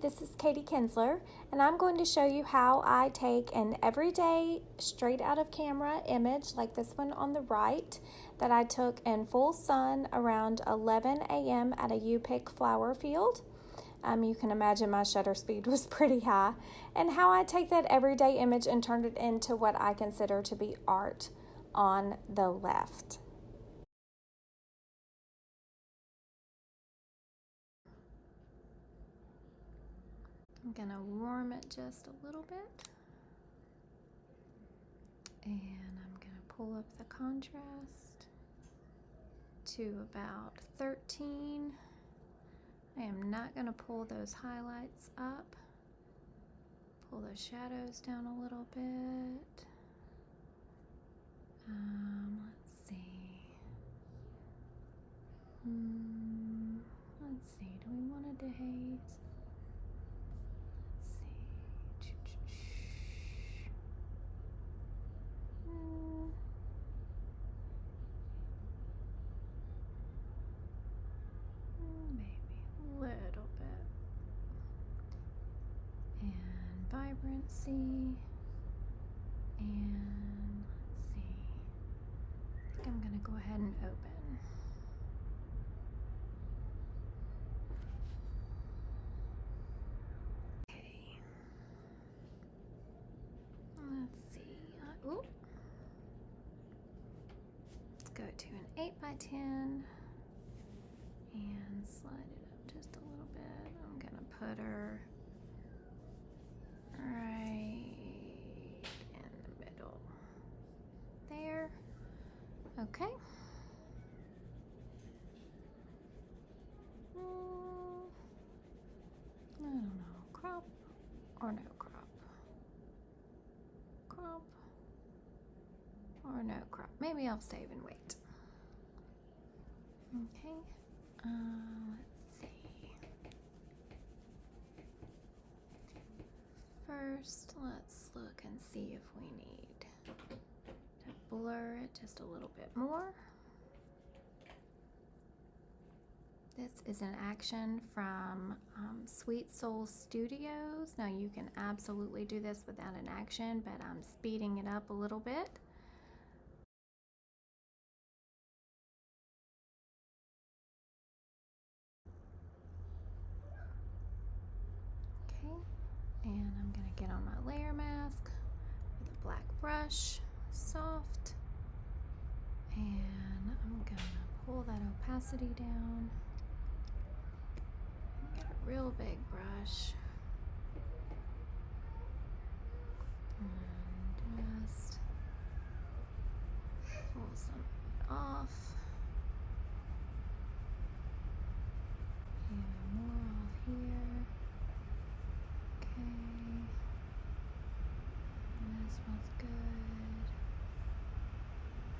this is Katie Kinsler, and I'm going to show you how I take an everyday straight out of camera image like this one on the right that I took in full sun around 11 a.m. at a U-pick flower field. You can imagine my shutter speed was pretty high, and how I take that everyday image and turn it into what I consider to be art on the left. I'm gonna warm it just a little bit, and I'm gonna pull up the contrast to about 13. I am not gonna pull those highlights up. Pull the shadows down a little bit. Let's see. Let's see, do we want to dehaze? Little bit. And vibrancy. And let's see. I think I'm going to go ahead and open. Okay. Let's see. Let's go to an 8x10 and slide it up just a little bit. I'm gonna put her right in the middle there. Okay. I don't know, crop or no crop? Crop or no crop? Maybe I'll save and wait. Okay. Let's see. First, let's look and see if we need to blur it just a little bit more. This is an action from Sweet Soul Studios. Now you can absolutely do this without an action, but I'm speeding it up a little bit. Okay, and I'm gonna get on my layer mask with a black brush, soft, and I'm gonna pull that opacity down. Get a real big brush and just pull some off and more off here. Okay, and this one's good.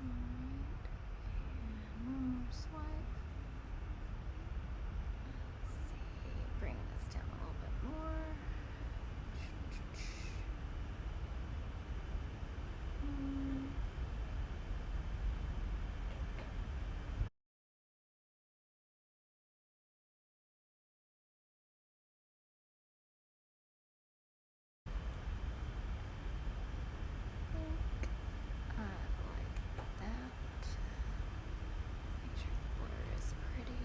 Alright, and one more swipe. Bring this down a little bit more. I like that. Make sure the blur is pretty.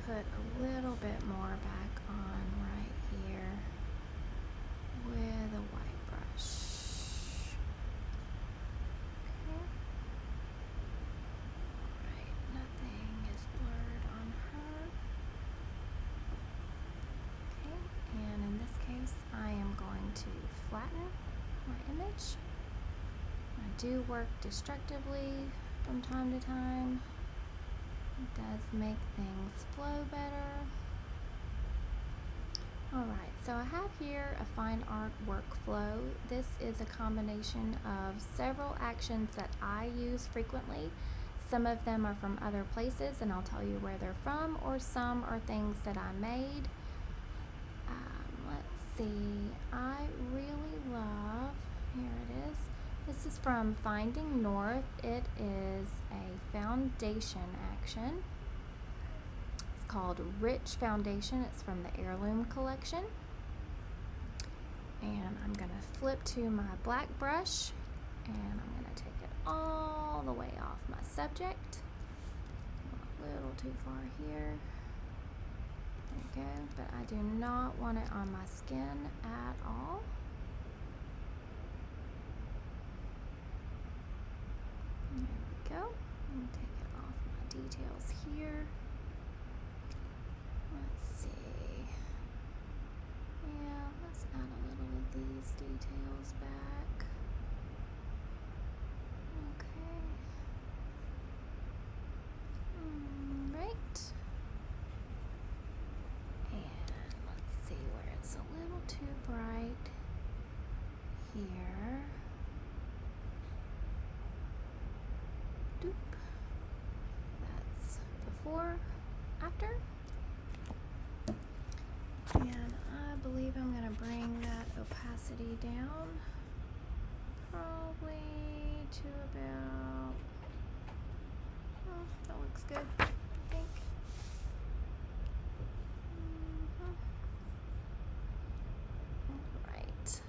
Put a little bit more back on right here with a white brush. Okay. Alright, nothing is blurred on her. Okay, and in this case I am going to flatten my image. I do work destructively from time to time. It does make things flow better. Alright, so I have here a fine art workflow. This is a combination of several actions that I use frequently. Some of them are from other places and I'll tell you where they're from, or some are things that I made. Let's see, I really love, here it is, This is from Finding North. It is a foundation action. It's called Rich Foundation. It's from the Heirloom collection. And I'm going to flip to my black brush, and I'm going to take it all the way off my subject. A little too far here. There we go. But I do not want it on my skin at all. There we go. I'm take it off my details here. Let's see. Yeah, let's add a little of these details back. Okay. Right. And let's see where it's a little too bright here. Doop. That's before, after. And I believe I'm going to bring that opacity down probably to about, oh, that looks good, I think. All right.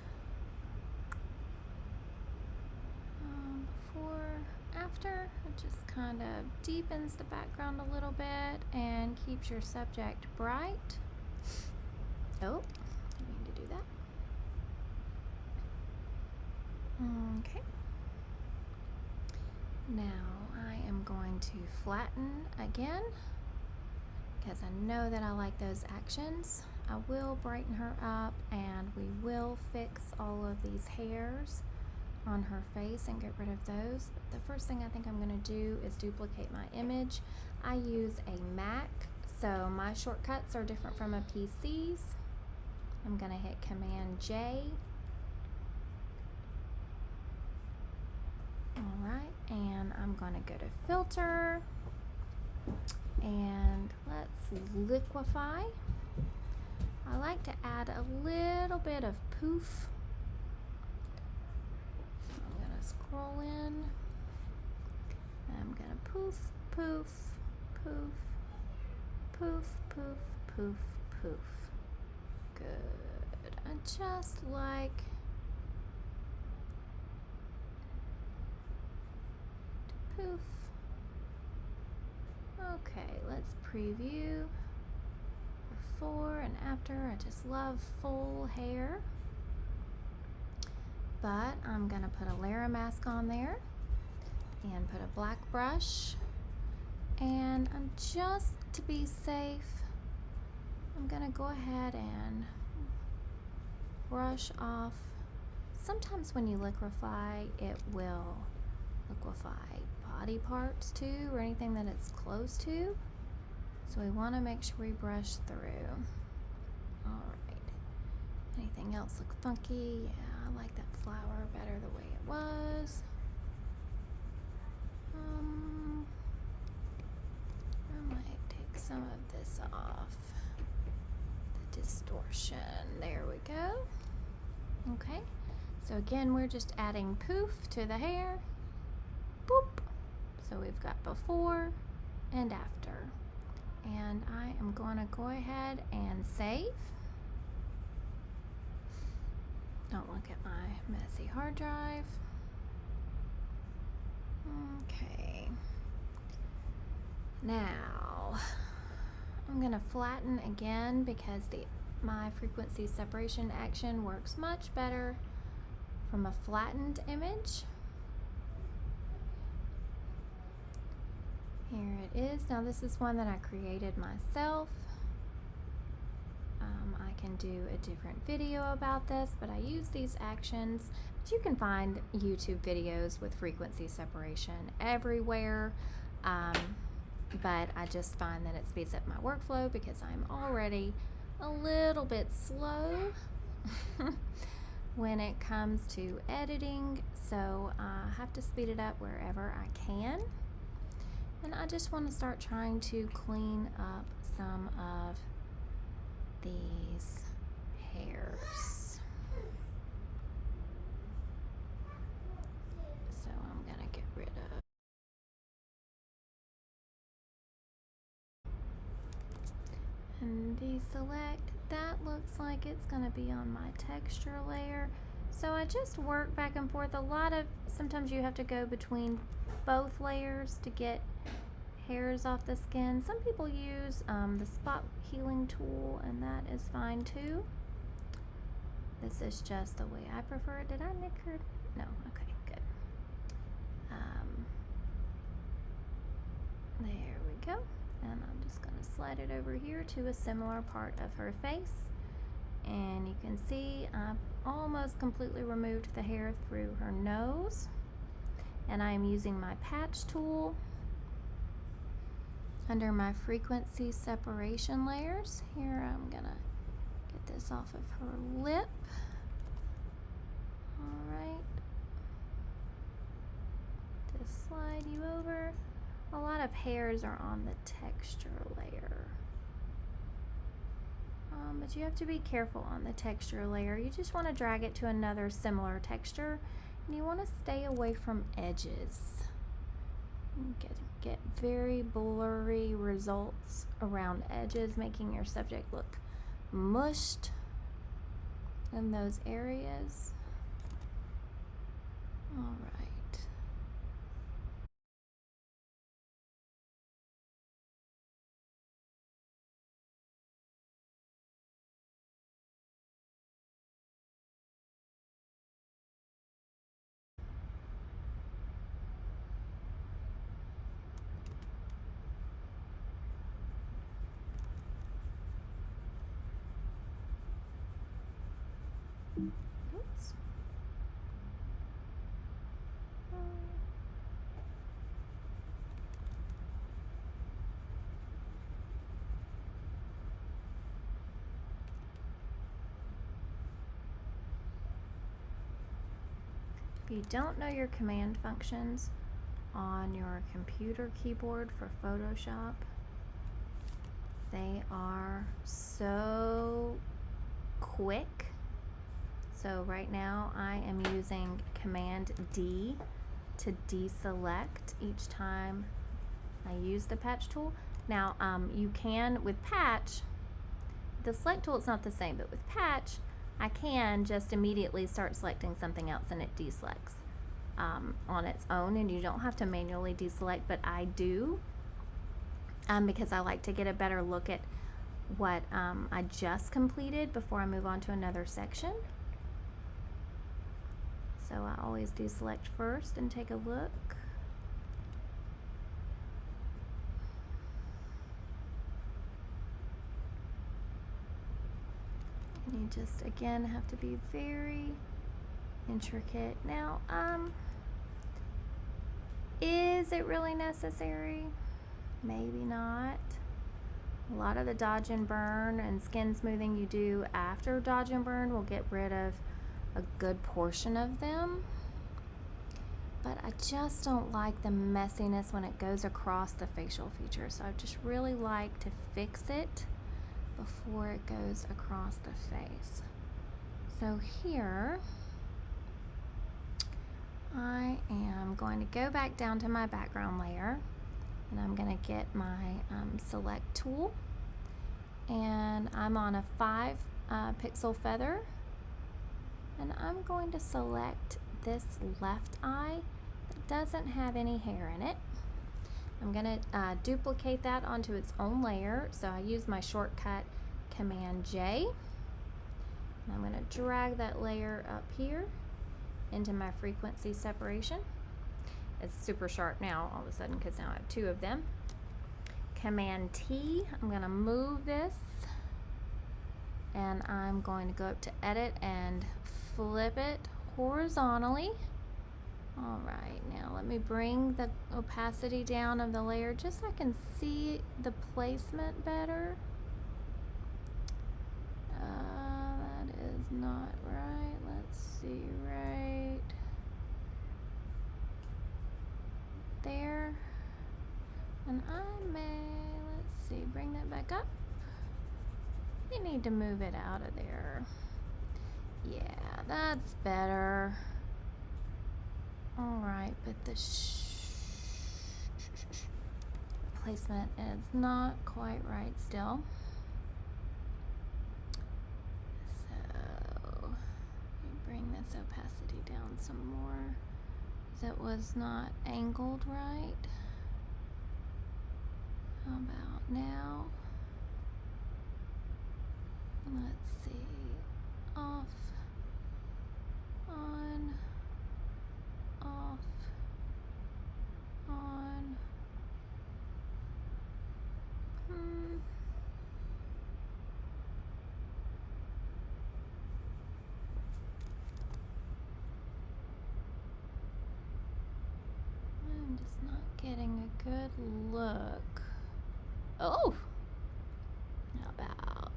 Before, after, it just kind of deepens the background a little bit and keeps your subject bright. Oh, I need to do that. Okay. Now I am going to flatten again because I know that I like those actions. I will brighten her up, and we will fix all of these hairs on her face and get rid of those. But the first thing I think I'm going to do is duplicate my image. I use a Mac, so my shortcuts are different from a PC's. I'm going to hit Command J. Alright, and I'm going to go to Filter, and let's liquefy. I like to add a little bit of poof. So I'm going to scroll in. I'm going to poof, poof, poof, poof, poof, poof, poof. Good. I just like to poof. Okay, let's preview before and after. I just love full hair. But I'm going to put a layer of mask on there and put a black brush. And I'm just to be safe, I'm going to go ahead and brush off. Sometimes when you liquefy, it will liquefy body parts too, or anything that it's close to. So we want to make sure we brush through. Alright. Anything else look funky? Yeah, I like that flower better the way it was. I might take some of this off. The distortion. There we go. Okay. So again, we're just adding poof to the hair. Boop. So we've got before and after. And I am going to go ahead and save. Don't look at my messy hard drive. Okay. Now, I'm going to flatten again because my frequency separation action works much better from a flattened image. Here it is. Now this is one that I created myself. I can do a different video about this, but I use these actions. But you can find YouTube videos with frequency separation everywhere. But I just find that it speeds up my workflow because I'm already a little bit slow when it comes to editing. So I have to speed it up wherever I can. And I just want to start trying to clean up some of these hairs. and deselect. That looks like it's going to be on my texture layer. So I just work back and forth. Sometimes you have to go between both layers to get hairs off the skin. Some people use the spot healing tool, and that is fine too. This is just the way I prefer it. Did I nick her? No, okay, good. There we go. And I'm just going to slide it over here to a similar part of her face. And you can see I've almost completely removed the hair through her nose. And I am using my patch tool under my frequency separation layers. Here I'm going to get this off of her lip. All right. Just slide you over. A lot of hairs are on the texture layer. But you have to be careful on the texture layer. You just want to drag it to another similar texture, and you want to stay away from edges. You get very blurry results around edges, making your subject look mushed in those areas. All right. Oops. If you don't know your command functions on your computer keyboard for Photoshop, they are so quick. So right now I am using Command D to deselect each time I use the patch tool. Now you can, with patch, the select tool, it's not the same, but with patch, I can just immediately start selecting something else and it deselects on its own, and you don't have to manually deselect, but I do because I like to get a better look at what I just completed before I move on to another section. So I always deselect first and take a look. And you just, again, have to be very intricate. Now, is it really necessary? Maybe not. A lot of the dodge and burn and skin smoothing you do after dodge and burn will get rid of a good portion of them. But I just don't like the messiness when it goes across the facial features. So I just really like to fix it before it goes across the face. So here, I am going to go back down to my background layer, and I'm going to get my select tool, and I'm on a 5 pixel feather, and I'm going to select this left eye that doesn't have any hair in it. I'm going to duplicate that onto its own layer, so I use my shortcut Command J, and I'm going to drag that layer up here into my frequency separation. It's super sharp now all of a sudden because now I have 2 of them. Command T, I'm going to move this, and I'm going to go up to edit and flip it horizontally. All right, now let me bring the opacity down of the layer just so I can see the placement better. That is not right. Let's see, right there. And I may, let's see, bring that back up. You need to move it out of there. Yeah, that's better. All right, but the placement is not quite right still. this opacity down some more. It was not angled right. How about now? Let's see. Off, on, off, on. I'm just not getting a good look. Oh! How about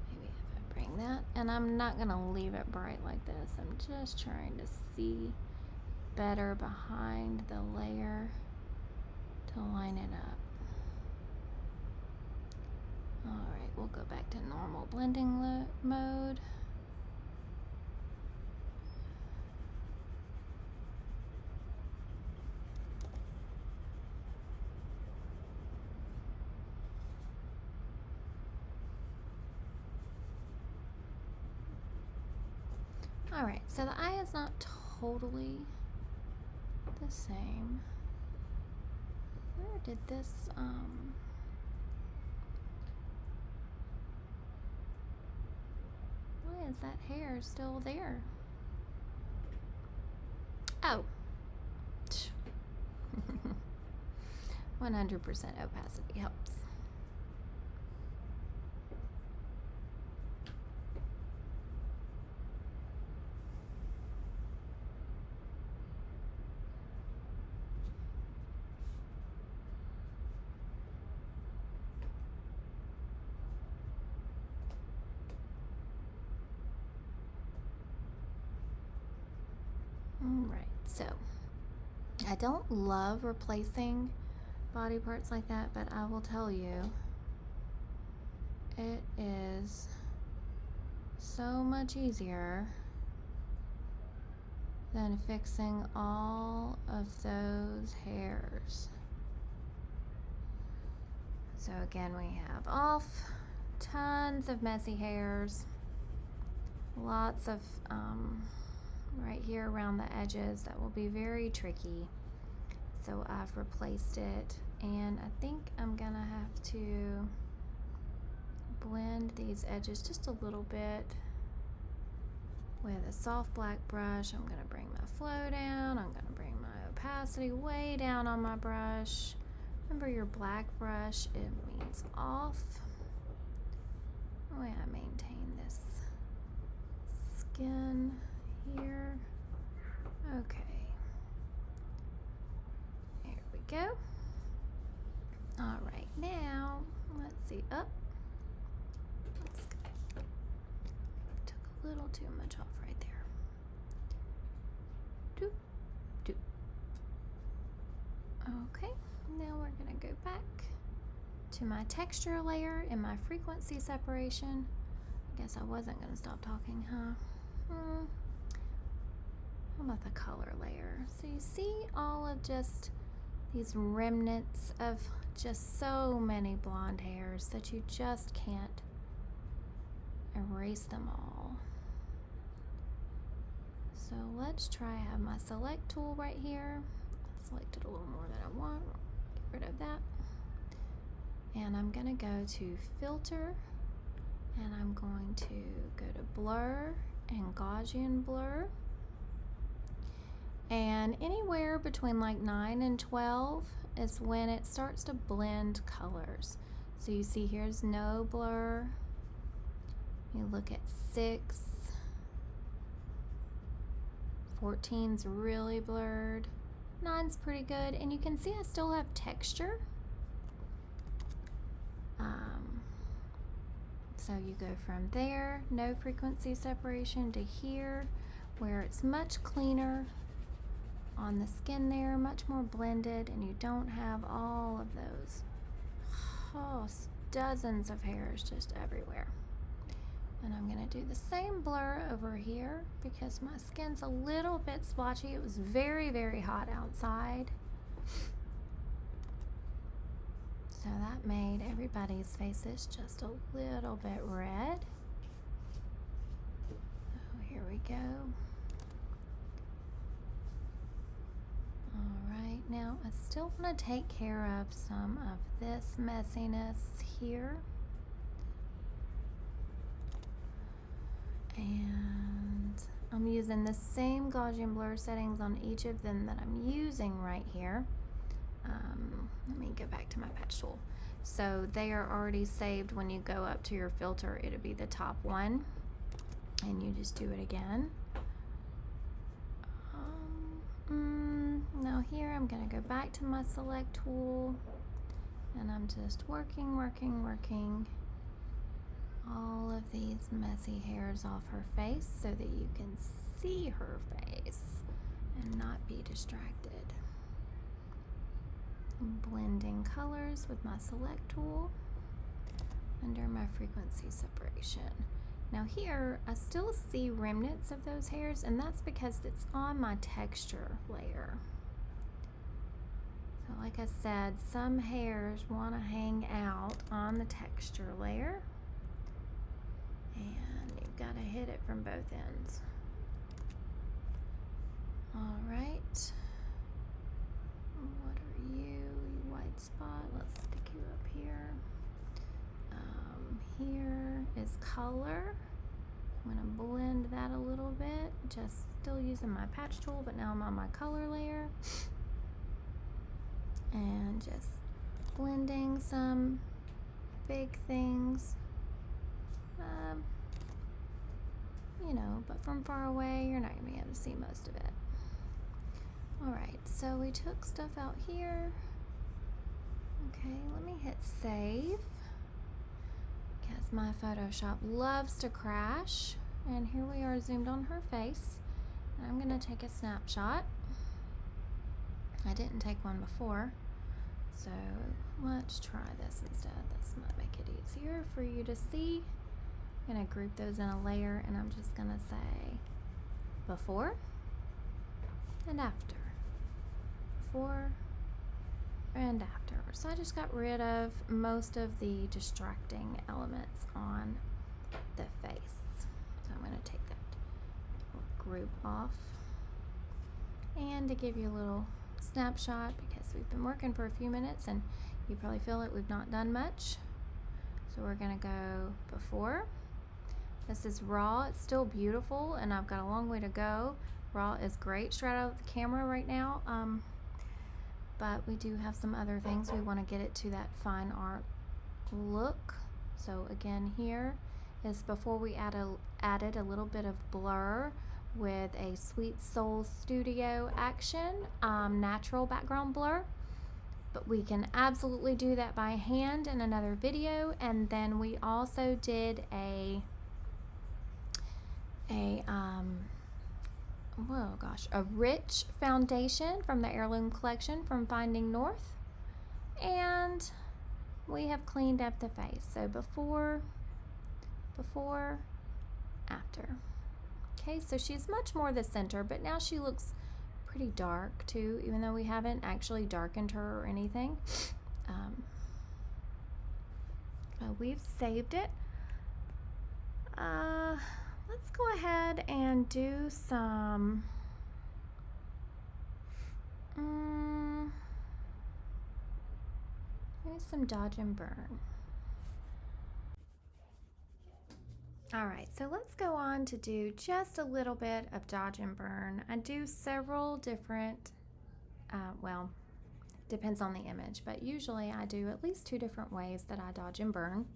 maybe if I bring that, and I'm not gonna leave it bright like this. I'm just trying to see better behind the layer to line it up. Alright, we'll go back to normal blending mode. Alright, so the eye is not totally the same. Where did this, why is that hair still there? Oh. 100% opacity helps. Alright, so I don't love replacing body parts like that, but I will tell you, it is so much easier than fixing all of those hairs. So again, we have off, tons of messy hairs, lots of right here around the edges that will be very tricky. So I've replaced it, and I think I'm gonna have to blend these edges just a little bit with a soft black brush. I'm gonna bring my flow down. I'm gonna bring my opacity way down on my brush. Remember, your black brush, it means off. Oh yeah, I maintain this skin here. Okay. There we go. All right, now let's see. Up. Let's go. Took a little too much off right there. Doop, doop. Okay, now we're gonna go back to my texture layer and my frequency separation. I guess I wasn't gonna stop talking, huh? How about the color layer? So you see all of just these remnants of just so many blonde hairs that you just can't erase them all. So let's try, I have my select tool right here. I selected a little more than I want. Get rid of that. And I'm gonna go to filter, and I'm going to go to blur and Gaussian blur. And anywhere between like 9 and 12 is when it starts to blend colors. So you see here's no blur. You look at 6. 14's really blurred. 9's pretty good. And you can see I still have texture. So you go from there, no frequency separation, to here, where it's much cleaner on the skin there, much more blended, and you don't have all of those dozens of hairs just everywhere. And I'm gonna do the same blur over here because my skin's a little bit splotchy. It was very, very hot outside. So that made everybody's faces just a little bit red. Oh, here we go. Alright, now I still want to take care of some of this messiness here. And I'm using the same Gaussian blur settings on each of them that I'm using right here. Let me go back to my patch tool. So they are already saved. When you go up to your filter, it'll be the top one. And you just do it again. Now here I'm going to go back to my select tool. And I'm just working all of these messy hairs off her face so that you can see her face and not be distracted. I'm blending colors with my select tool under my frequency separation. Now here I still see remnants of those hairs, and that's because it's on my texture layer. So like I said, some hairs want to hang out on the texture layer. And you've got to hit it from both ends. All right. What are you? You white spot. Let's stick you up here. Here is color. I'm going to blend that a little bit. Just still using my patch tool, but now I'm on my color layer. And just blending some big things. You know, but from far away, you're not going to be able to see most of it. Alright, so we took stuff out here. Okay, let me hit save. Because my Photoshop loves to crash. And here we are zoomed on her face. And I'm going to take a snapshot. I didn't take one before. So let's try this instead. This might make it easier for you to see. I'm going to group those in a layer, and I'm just going to say before and after. Before and after. So I just got rid of most of the distracting elements on the face. So I'm going to take that group off. And to give you a little snapshot, because we've been working for a few minutes and you probably feel it, we've not done much. So we're going to go before. This is raw. It's still beautiful, and I've got a long way to go. Raw is great straight out of the camera right now, but we do have some other things. We want to get it to that fine art look. So again, here is before we added a little bit of blur with a Sweet Soul Studio Action natural background blur. But we can absolutely do that by hand in another video. And then we also did a rich foundation from the Heirloom collection from Finding North. And we have cleaned up the face. So before, after. Okay, so she's much more the center, but now she looks pretty dark too, even though we haven't actually darkened her or anything. We've saved it. Let's go ahead and do some maybe some dodge and burn. Alright, so let's go on to do just a little bit of dodge and burn. I do several different, well, depends on the image, but usually I do at least 2 different ways that I dodge and burn.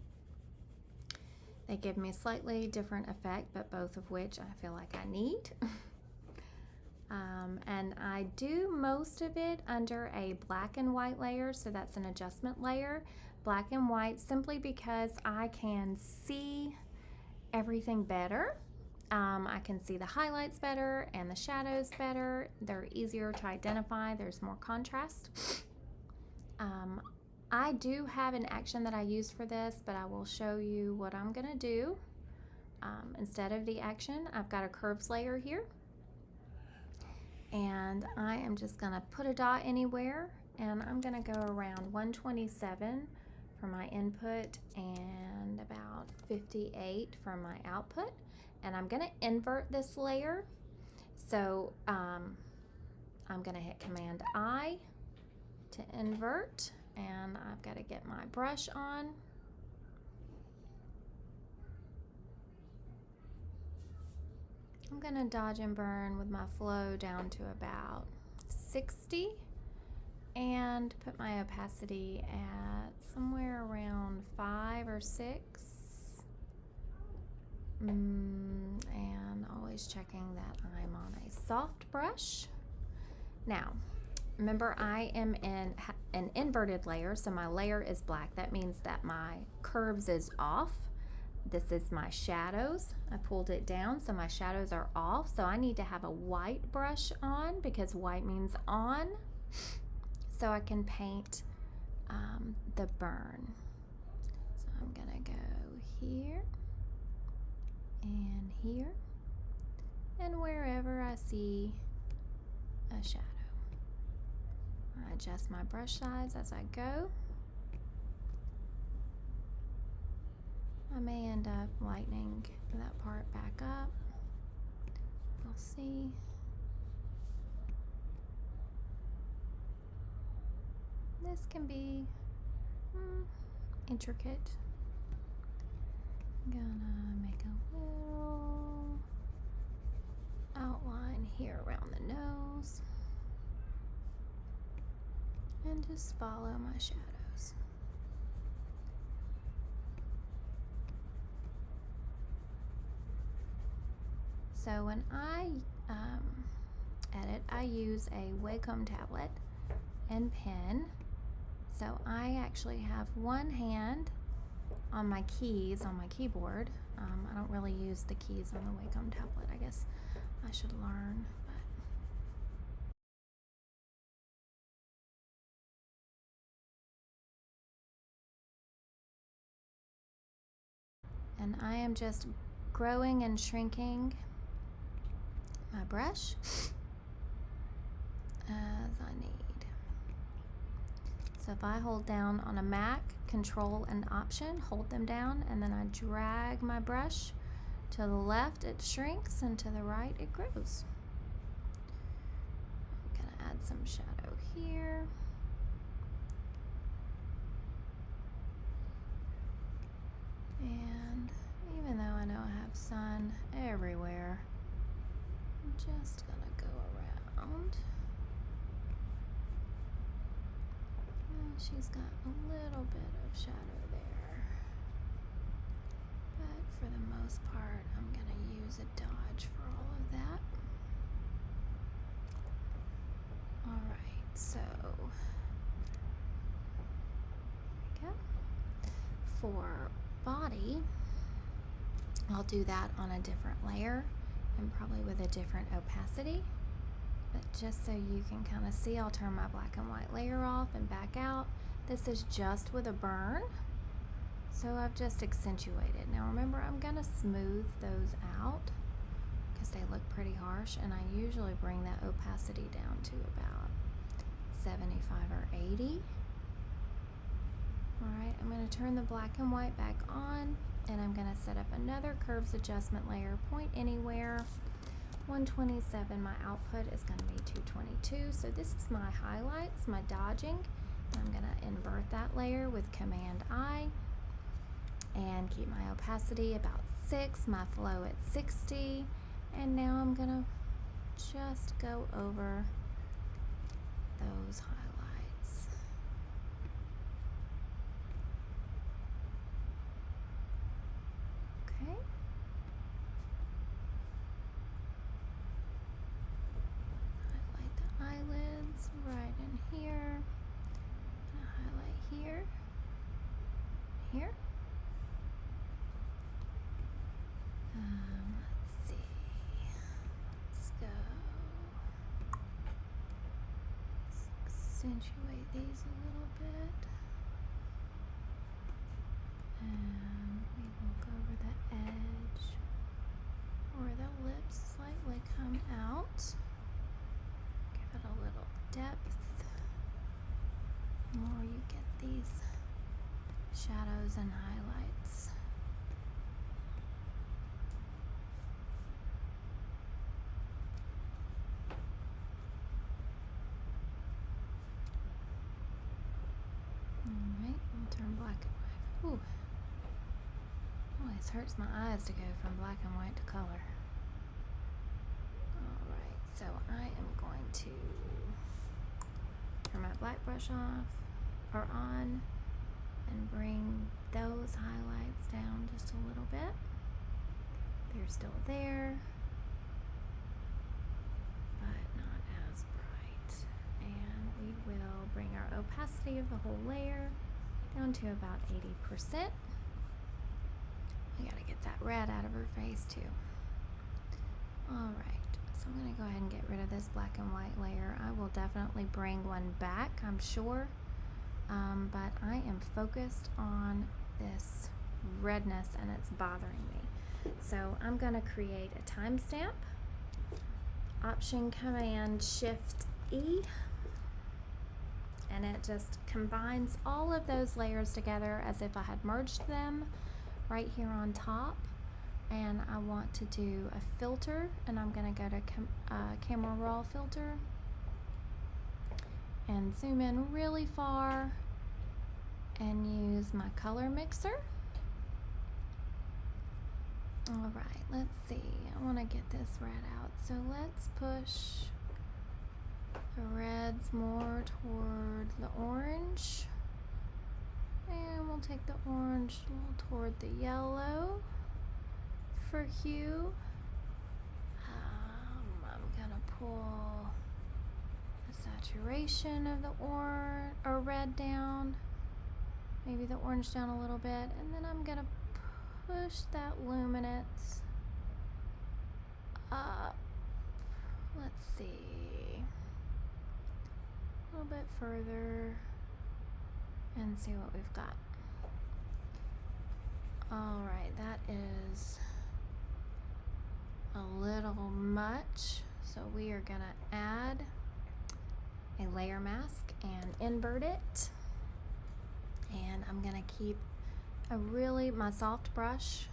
They give me a slightly different effect, but both of which I feel like I need. And I do most of it under a black and white layer, so that's an adjustment layer. Black and white simply because I can see everything better. I can see the highlights better and the shadows better. They're easier to identify. There's more contrast. I do have an action that I use for this, but I will show you what I'm going to do. Instead of the action, I've got a curves layer here. And I am just going to put a dot anywhere, and I'm going to go around 127 for my input and about 58 for my output, and I'm going to invert this layer. So I'm going to hit Command I to invert, and I've got to get my brush on. I'm going to dodge and burn with my flow down to about 60 and put my opacity at somewhere around 5 or 6. And always checking that I'm on a soft brush. Now, remember I am in an inverted layer, so my layer is black. That means that my curves is off. This is my shadows. I pulled it down, so my shadows are off. So I need to have a white brush on because white means on, so I can paint the burn. So I'm gonna go here and here and wherever I see a shadow. I adjust my brush size as I go. I may end up lightening that part back up. We'll see. This can be intricate. I'm gonna make a little outline here around the nose and just follow my shadows. So when I edit, I use a Wacom tablet and pen. So I actually have one hand on my keys on my keyboard. I don't really use the keys on the Wacom tablet. I guess I should learn. And I am just growing and shrinking my brush as I need. So if I hold down on a Mac, Control and Option, hold them down, and then I drag my brush to the left, it shrinks, and to the right, it grows. I'm gonna add some shadow here. And even though I know I have sun everywhere, I'm just gonna go around. She's got a little bit of shadow there, but for the most part I'm gonna use a dodge for all of that. Alright, so there we go. For body, I'll do that on a different layer and probably with a different opacity. But just so you can kind of see, I'll turn my black and white layer off and back out. This is just with a burn, so I've just accentuated. Now remember, I'm gonna smooth those out because they look pretty harsh, and I usually bring that opacity down to about 75 or 80. Alright, I'm gonna turn the black and white back on, and I'm gonna set up another curves adjustment layer, point anywhere. 127, my output is going to be 222. So this is my highlights, my dodging. I'm going to invert that layer with Command I and keep my opacity about 6, my flow at 60. And now I'm going to just go over those highlights. Okay. Eyelids right in here, and a highlight here, here. Let's see. Let's go. Let's accentuate these a little bit, and we will go over the edge where the lips slightly come out. A little depth. The more you get these shadows and highlights, Always hurts my eyes to go from black and white to color. Alright, so I am going to turn my black brush off or on and bring those highlights down just a little bit. They're still there, but not as bright. And we will bring our opacity of the whole layer down to about 80%. We gotta get that red out of her face too. Alright, so I'm gonna go ahead and get rid of this black and white layer. I will definitely bring one back, I'm sure. But I am focused on this redness and it's bothering me. So I'm gonna create a timestamp. Option Command Shift E. And it just combines all of those layers together as if I had merged them right here on top. And I want to do a filter, and I'm going to go to Camera Raw filter and zoom in really far and use my color mixer. All right, let's see. I want to get this red out, so let's push the reds more toward the orange, and we'll take the orange a little toward the yellow for hue. I'm gonna pull the saturation of the orange or red down, maybe the orange down a little bit, and then I'm gonna push that luminance up. Let's see, a little bit further and see what we've got. All right, that is a little much, so we are gonna add a layer mask and invert it, and I'm gonna keep my soft brush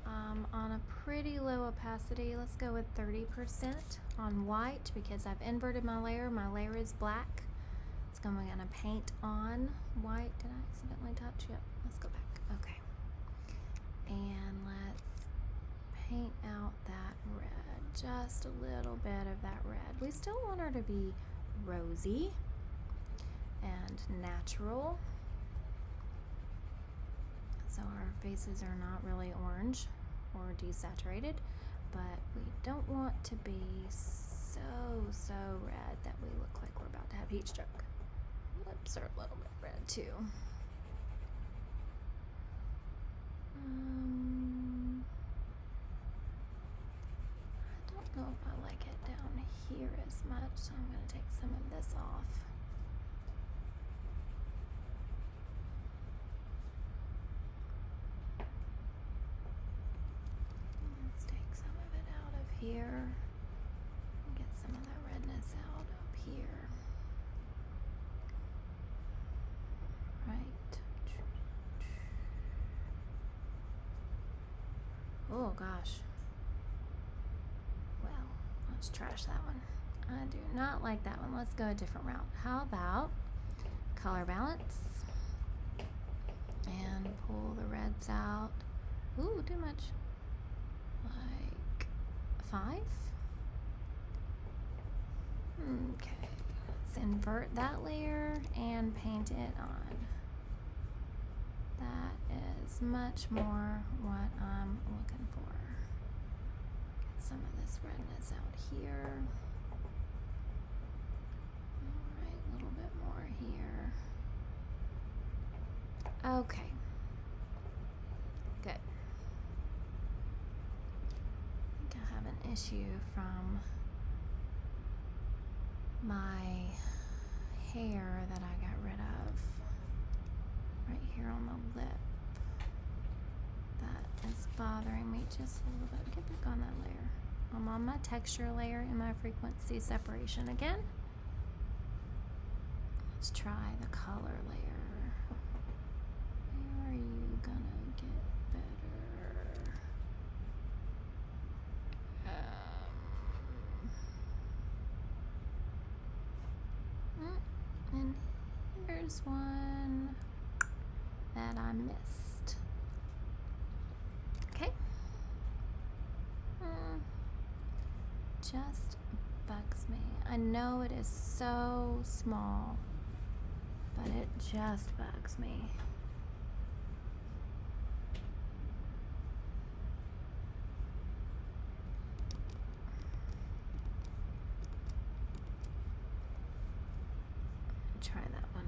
on a pretty low opacity. Let's go with 30% on white because I've inverted my layer. My layer is black. I'm gonna paint on white. Did I accidentally touch? Yep, let's go back. Okay. And let's paint out that red, just a little bit of that red. We still want her to be rosy and natural. So our faces are not really orange or desaturated, but we don't want to be so red that we look like we're about to have heat stroke. Lips are a little bit red too. I don't know if I like it down here as much, so I'm going to take some of this off. Let's take some of it out of here and get some of that redness out up here. Right. Oh gosh. Well, let's trash that one. I do not like that one. Let's go a different route. How about color balance and pull the reds out. Ooh, too much. Like 5. Okay, let's invert that layer and paint it on. That is much more what I'm looking for. Get some of this redness out here. Alright, a little bit more here. Okay. Good. I think I have an issue from my hair that I got rid of right here on the lip. That is bothering me just a little bit. Get back on that layer. I'm on my texture layer and my frequency separation again. Let's try the color layer. Where are you gonna get better? And here's one that I missed. just bugs me. I know it is so small, but it just bugs me. Try that one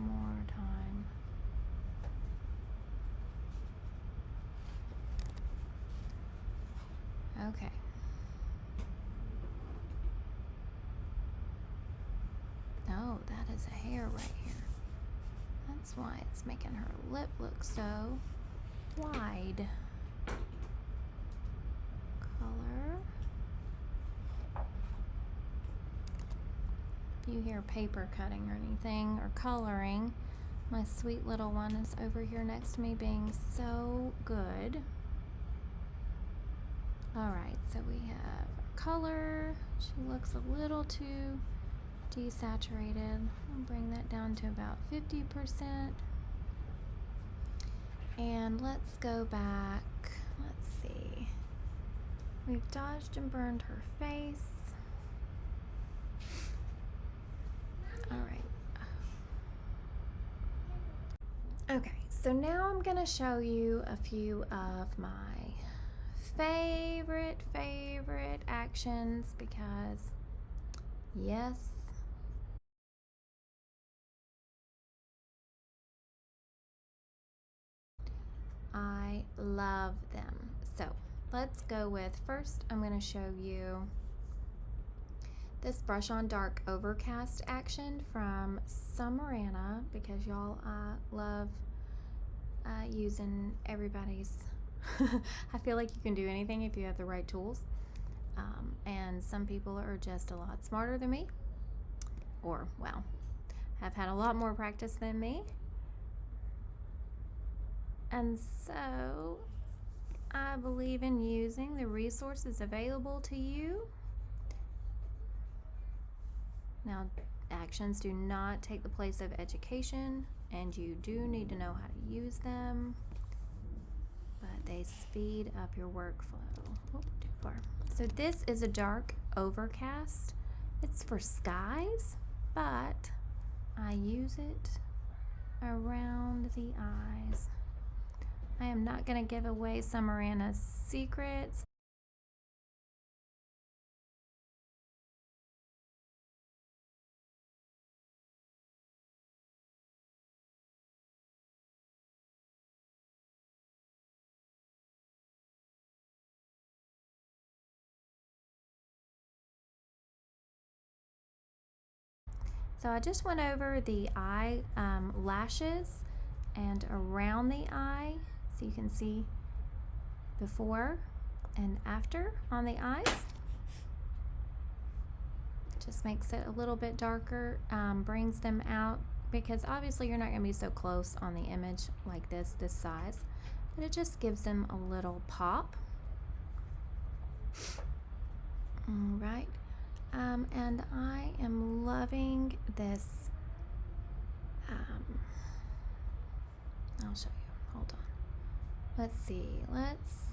more time. Okay. Oh, that is a hair right here. That's why it's making her lip look so wide. Color. If you hear paper cutting or anything or coloring, my sweet little one is over here next to me being so good. Alright, so we have color. She looks a little too desaturated. I'll bring that down to about 50%. And let's go back. Let's see. We've dodged and burned her face. Alright. Okay, so now I'm going to show you a few of my favorite actions because, yes, I love them. So let's go with, first I'm going to show you this brush on dark overcast action from Summerana because y'all, I love using everybody's I feel like you can do anything if you have the right tools, and some people are just a lot smarter than me, or well, have had a lot more practice than me, and so I believe in using the resources available to you. Now, actions do not take the place of education, and you do need to know how to use them, but they speed up your workflow. Oh, too far. So this is a dark overcast. It's for skies, but I use it around the eyes. I am not going to give away Summerana's secrets. So I just went over the eye lashes and around the eye, so you can see before and after on the eyes. Just makes it a little bit darker, brings them out, because obviously you're not going to be so close on the image like this size, but it just gives them a little pop. All right. And I am loving this. I'll show you. Hold on. Let's see. Let's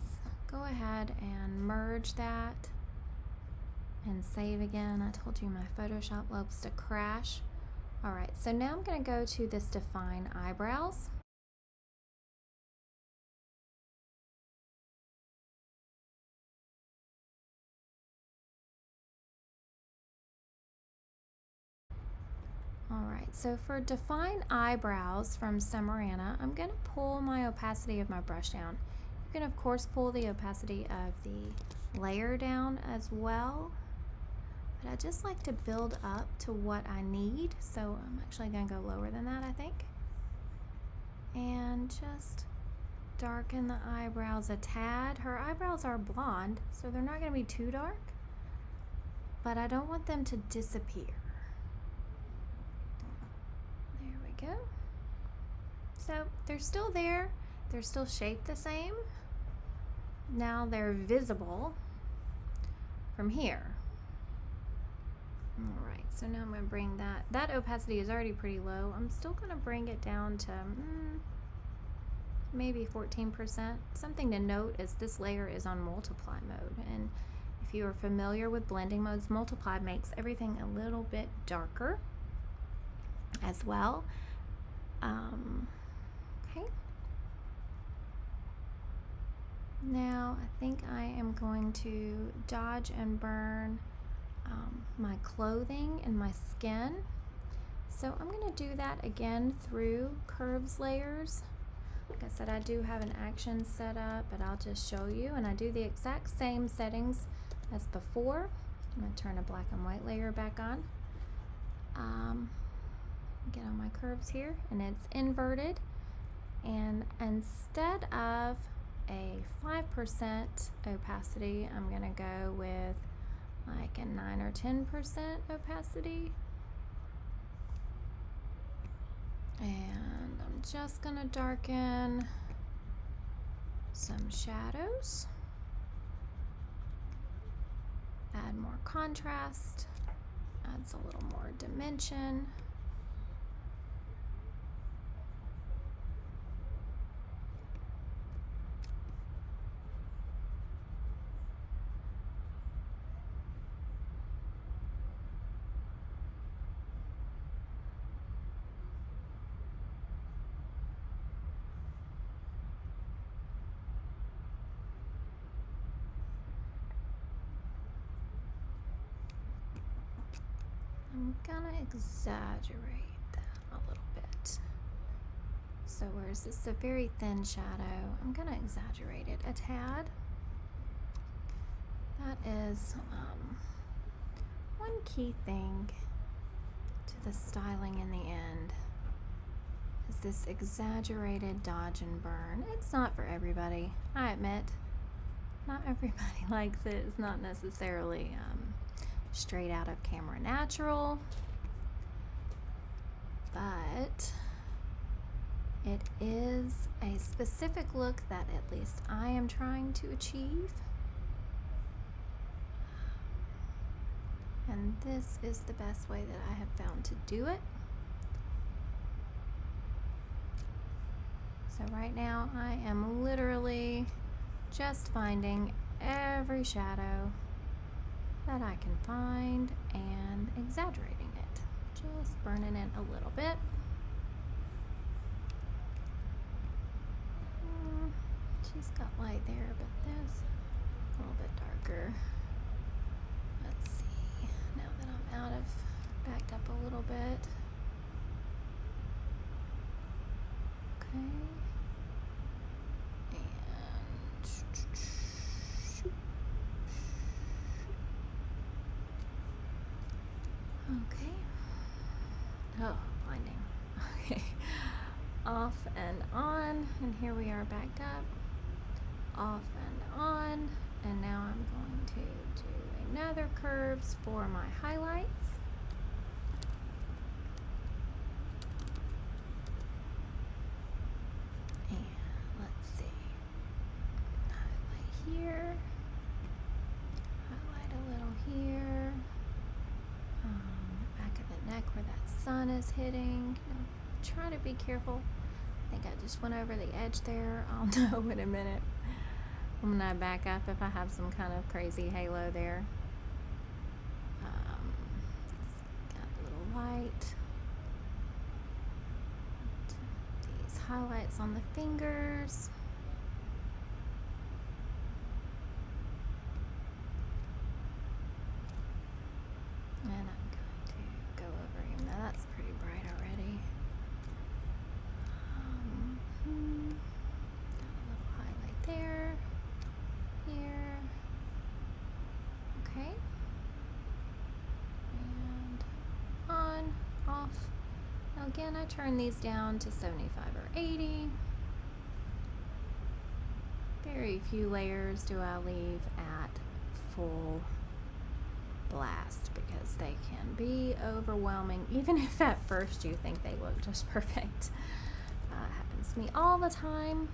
go ahead and merge that and save again. I told you my Photoshop loves to crash. All right, so now I'm going to go to this define eyebrows. Alright, so for define eyebrows from Summerana, I'm going to pull my opacity of my brush down. You can of course pull the opacity of the layer down as well, but I just like to build up to what I need, so I'm actually going to go lower than that, I think. And just darken the eyebrows a tad. Her eyebrows are blonde, so they're not going to be too dark, but I don't want them to disappear. Go. So they're still there, they're still shaped the same. Now they're visible from here. All right, so now I'm going to bring that opacity is already pretty low. I'm still going to bring it down to maybe 14%. Something to note is this layer is on multiply mode, and If you are familiar with blending modes, multiply makes everything a little bit darker as well. Okay. Now I think I am going to dodge and burn my clothing and my skin. So I'm going to do that again through curves layers. Like I said, I do have an action set up, but I'll just show you. And I do the exact same settings as before. I'm going to turn a black and white layer back on. Get on my curves here, and it's inverted. And instead of a 5% opacity, I'm going to go with like a 9 or 10% opacity. And I'm just going to darken some shadows, add more contrast, adds a little more dimension. I'm gonna exaggerate that a little bit. So whereas this is a very thin shadow, I'm gonna exaggerate it a tad. That is one key thing to the styling in the end, is this exaggerated dodge and burn. It's not for everybody, I admit. Not everybody likes it. It's not necessarily straight out of camera natural, but it is a specific look that at least I am trying to achieve. And this is the best way that I have found to do it. So right now I am literally just finding every shadow that I can find and exaggerating it. Just burning it a little bit. She's got light there, but this a little bit darker. Let's see, now that I'm out of, backed up a little bit. Okay. Okay. Oh, blinding. Okay. Off and on, and here we are backed up. Off and on, and now I'm going to do another curves for my highlights. And let's see. Highlight here. Highlight a little here. Back of the neck where that sun is hitting. Try to be careful. I think I just went over the edge there. I'll know in a minute. I'm gonna back up if I have some kind of crazy halo there. Got a little light. These highlights on the fingers. And I'm going to go over, even though that's pretty bright already. Got a little highlight there, here. Okay. And on, off. Now again, I turn these down to 75 or 80. Very few layers do I leave at full blast because they can be overwhelming, even if at first you think they look just perfect. Happens to me all the time.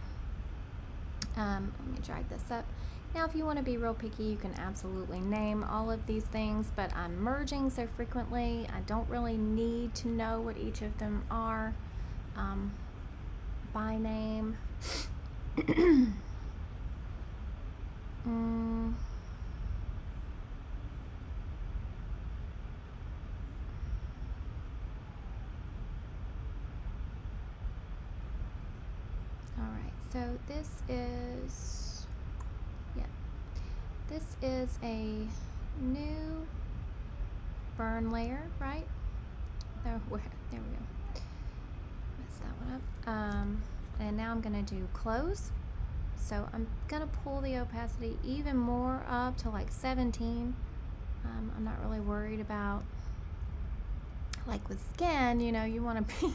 Let me drag this up. Now if you want to be real picky, you can absolutely name all of these things, but I'm merging so frequently I don't really need to know what each of them are by name. this is, this is a new burn layer, right? There we go. Messed that one up. And now I'm gonna do close. So I'm gonna pull the opacity even more up to like 17. I'm not really worried about, like with skin, you know, you wanna be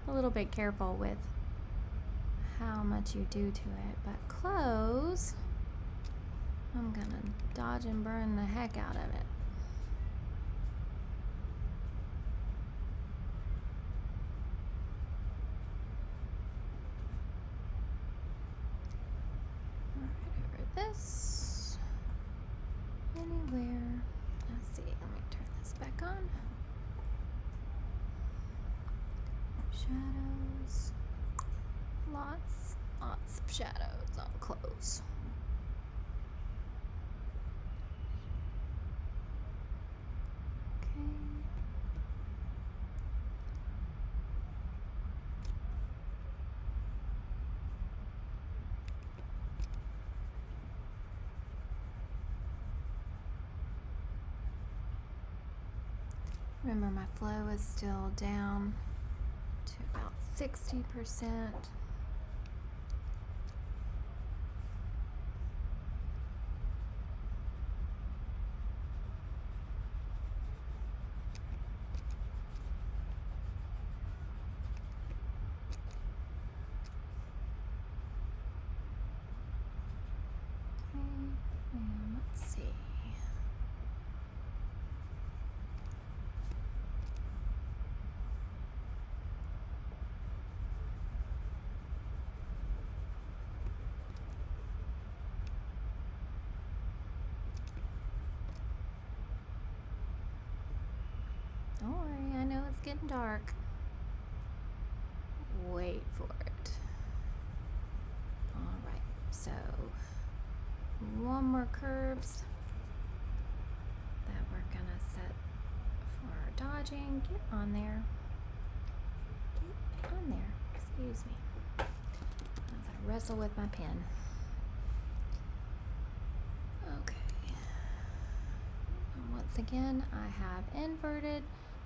a little bit careful with how much you do to it, but close, I'm gonna dodge and burn the heck out of it. Right over this, anywhere. Let's see, let me turn this back on. Shadows, lots of shadows on close. Okay. Remember, my flow is still down to about 60%. And let's see. Don't worry, I know it's getting dark. Wait for it. All right, so one more curves that we're gonna set for dodging. Get on there. Get on there. Excuse me. As I wrestle with my pen. Okay. And once again, I have inverted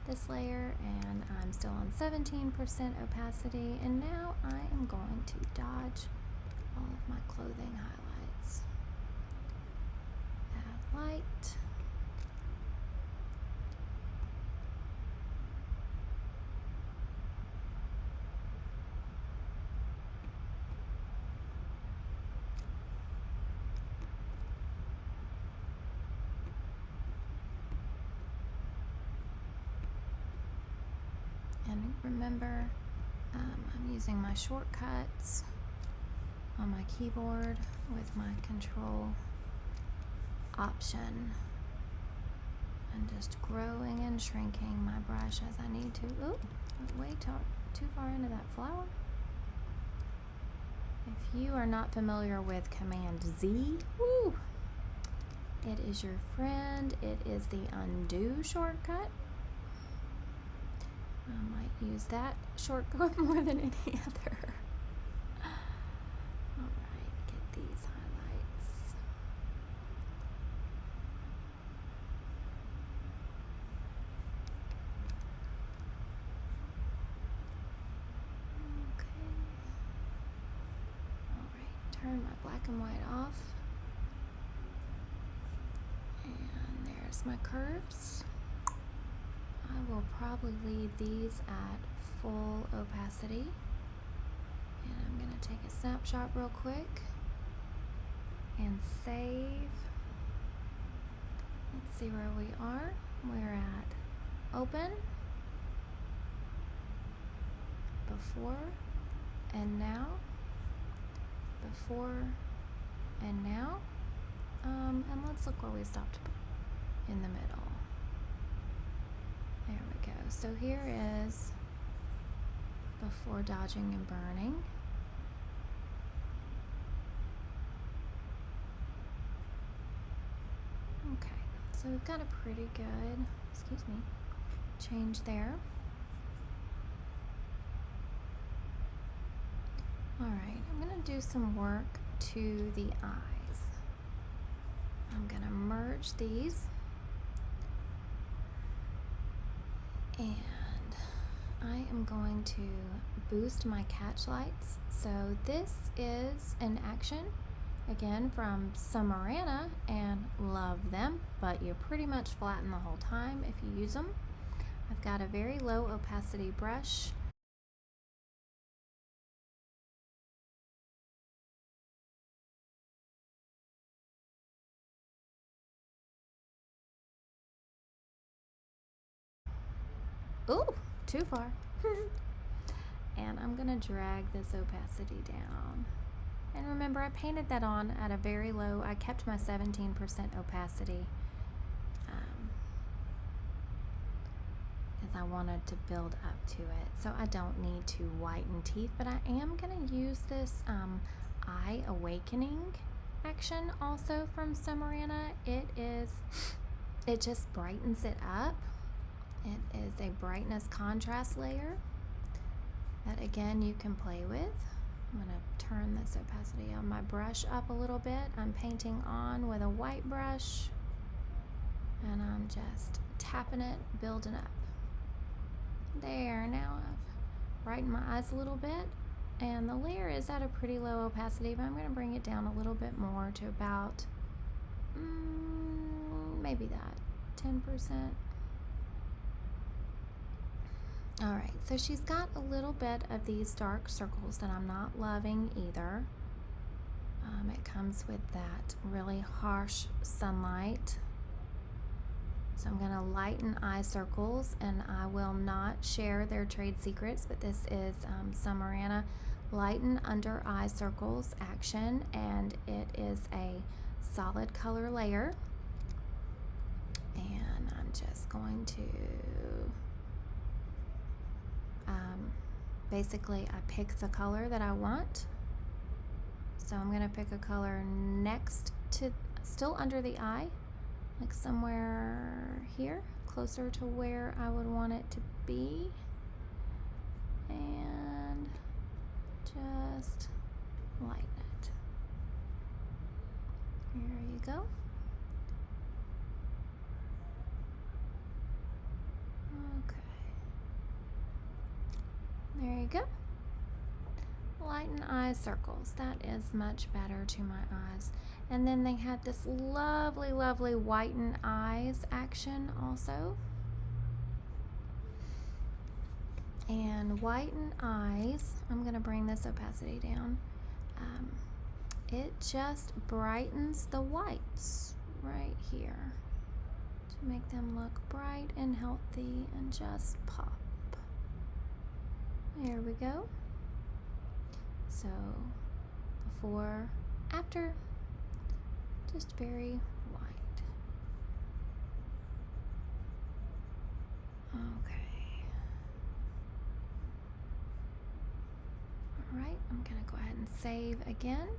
this layer and I'm still on 17% opacity, and now I am going to dodge all of my clothing highlights. Add light. And remember, I'm using my shortcuts on my keyboard with my control option and just growing and shrinking my brush as I need to. Ooh, way too far into that flower. If you are not familiar with Command Z, woo, it is your friend. It is the undo shortcut. I might use that shortcut more than any other. Alright, get these highlights. Okay. Alright, turn my black and white off. And there's my curves. I will probably leave these at full opacity. And I'm going to take a snapshot real quick and save. Let's see where we are. We're at open, before, and now, before, and now. And let's look where we stopped in the middle. There we go. So here is before dodging and burning. Okay, so we've got a pretty good, excuse me, change there. Alright, I'm going to do some work to the eyes. I'm going to merge these, and I am going to boost my catch lights. So this is an action, again, from Summerana, and love them, but you pretty much flatten the whole time if you use them. I've got a very low opacity brush. Ooh, too far. And I'm gonna drag this opacity down. And remember, I painted that on at a very low, I kept my 17% opacity because I wanted to build up to it. So I don't need to whiten teeth, but I am gonna use this Eye Awakening action also from Summerana. It just brightens it up. It is a brightness contrast layer that, again, you can play with. I'm going to turn this opacity on my brush up a little bit. I'm painting on with a white brush, and I'm just tapping it, building up. There, now I've brightened my eyes a little bit, and the layer is at a pretty low opacity, but I'm going to bring it down a little bit more to about maybe that 10%. Alright, so she's got a little bit of these dark circles that I'm not loving either. It comes with that really harsh sunlight. So I'm going to lighten eye circles, and I will not share their trade secrets, but this is Summerana Lighten Under Eye Circles action, and it is a solid color layer. And I'm just going to basically, I pick the color that I want. So I'm going to pick a color next to, still under the eye, like somewhere here, closer to where I would want it to be. And just lighten it. Here you go. Okay. There you go. Lighten eye circles. That is much better to my eyes. And then they had this lovely, lovely whiten eyes action also. And whiten eyes, I'm going to bring this opacity down. It just brightens the whites right here to make them look bright and healthy and just pop. There we go. So before, after, just very white. Okay. All right, I'm gonna go ahead and save again.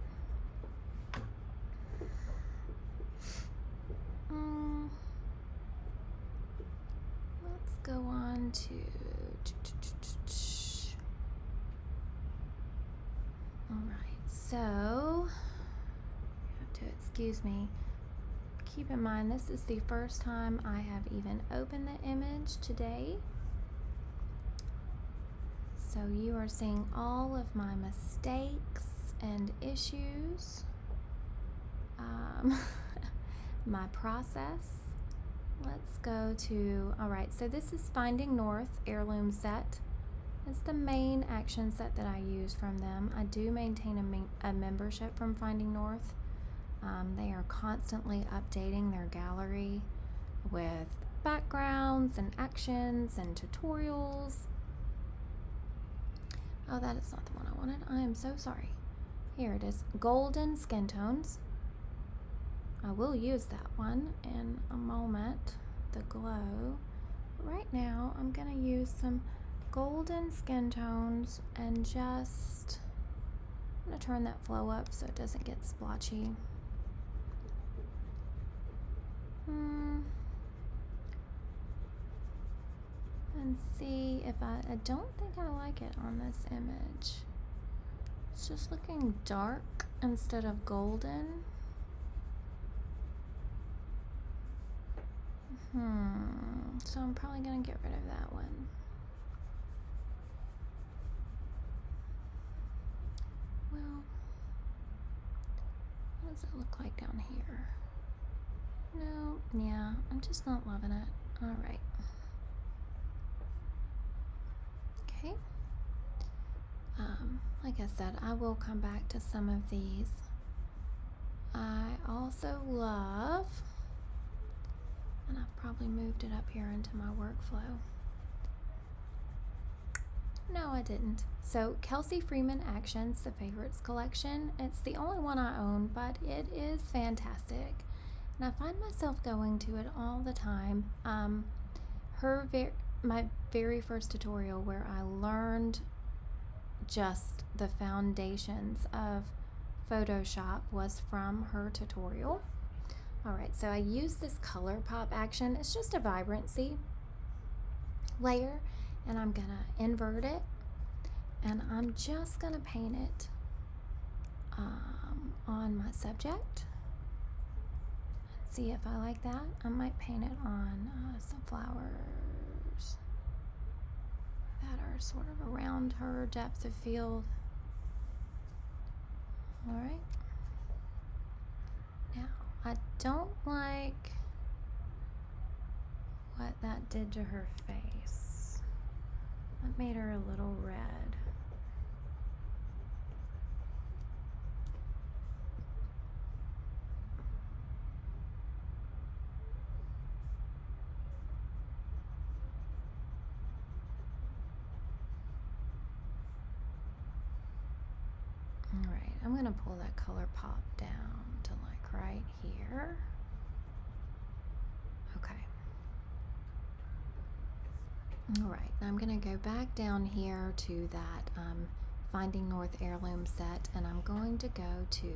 Let's go on to alright, so you have to excuse me. Keep in mind, this is the first time I have even opened the image today. So you are seeing all of my mistakes and issues. My process. Let's go to, alright, so this is Finding North Heirloom Set. It's the main action set that I use from them. I do maintain a membership from Finding North. They are constantly updating their gallery with backgrounds and actions and tutorials. Oh, that is not the one I wanted. I am so sorry. Here it is, Golden Skin Tones. I will use that one in a moment, the glow. Right now, I'm gonna use some golden skin tones and just, I'm gonna turn that flow up so it doesn't get splotchy. And see if I don't think I like it on this image. It's just looking dark instead of golden. So I'm probably gonna get rid of that one. Well, what does it look like down here? No, yeah, I'm just not loving it. All right. Okay. Like I said, I will come back to some of these. I also love, and I've probably moved it up here into my workflow. No, I didn't. So Kelsey Freeman Actions, the Favorites Collection. It's the only one I own, but it is fantastic. And I find myself going to it all the time. My very first tutorial where I learned just the foundations of Photoshop was from her tutorial. All right, so I use this Color Pop action. It's just a vibrancy layer, and I'm gonna invert it, and I'm just gonna paint it on my subject. Let's see if I like that. I might paint it on some flowers that are sort of around her depth of field. All right. Now, I don't like what that did to her face. That made her a little red. All right, I'm gonna pull that color pop down to like right here. Okay. All right, I'm gonna go back down here to that Finding North Heirloom set, and I'm going to go to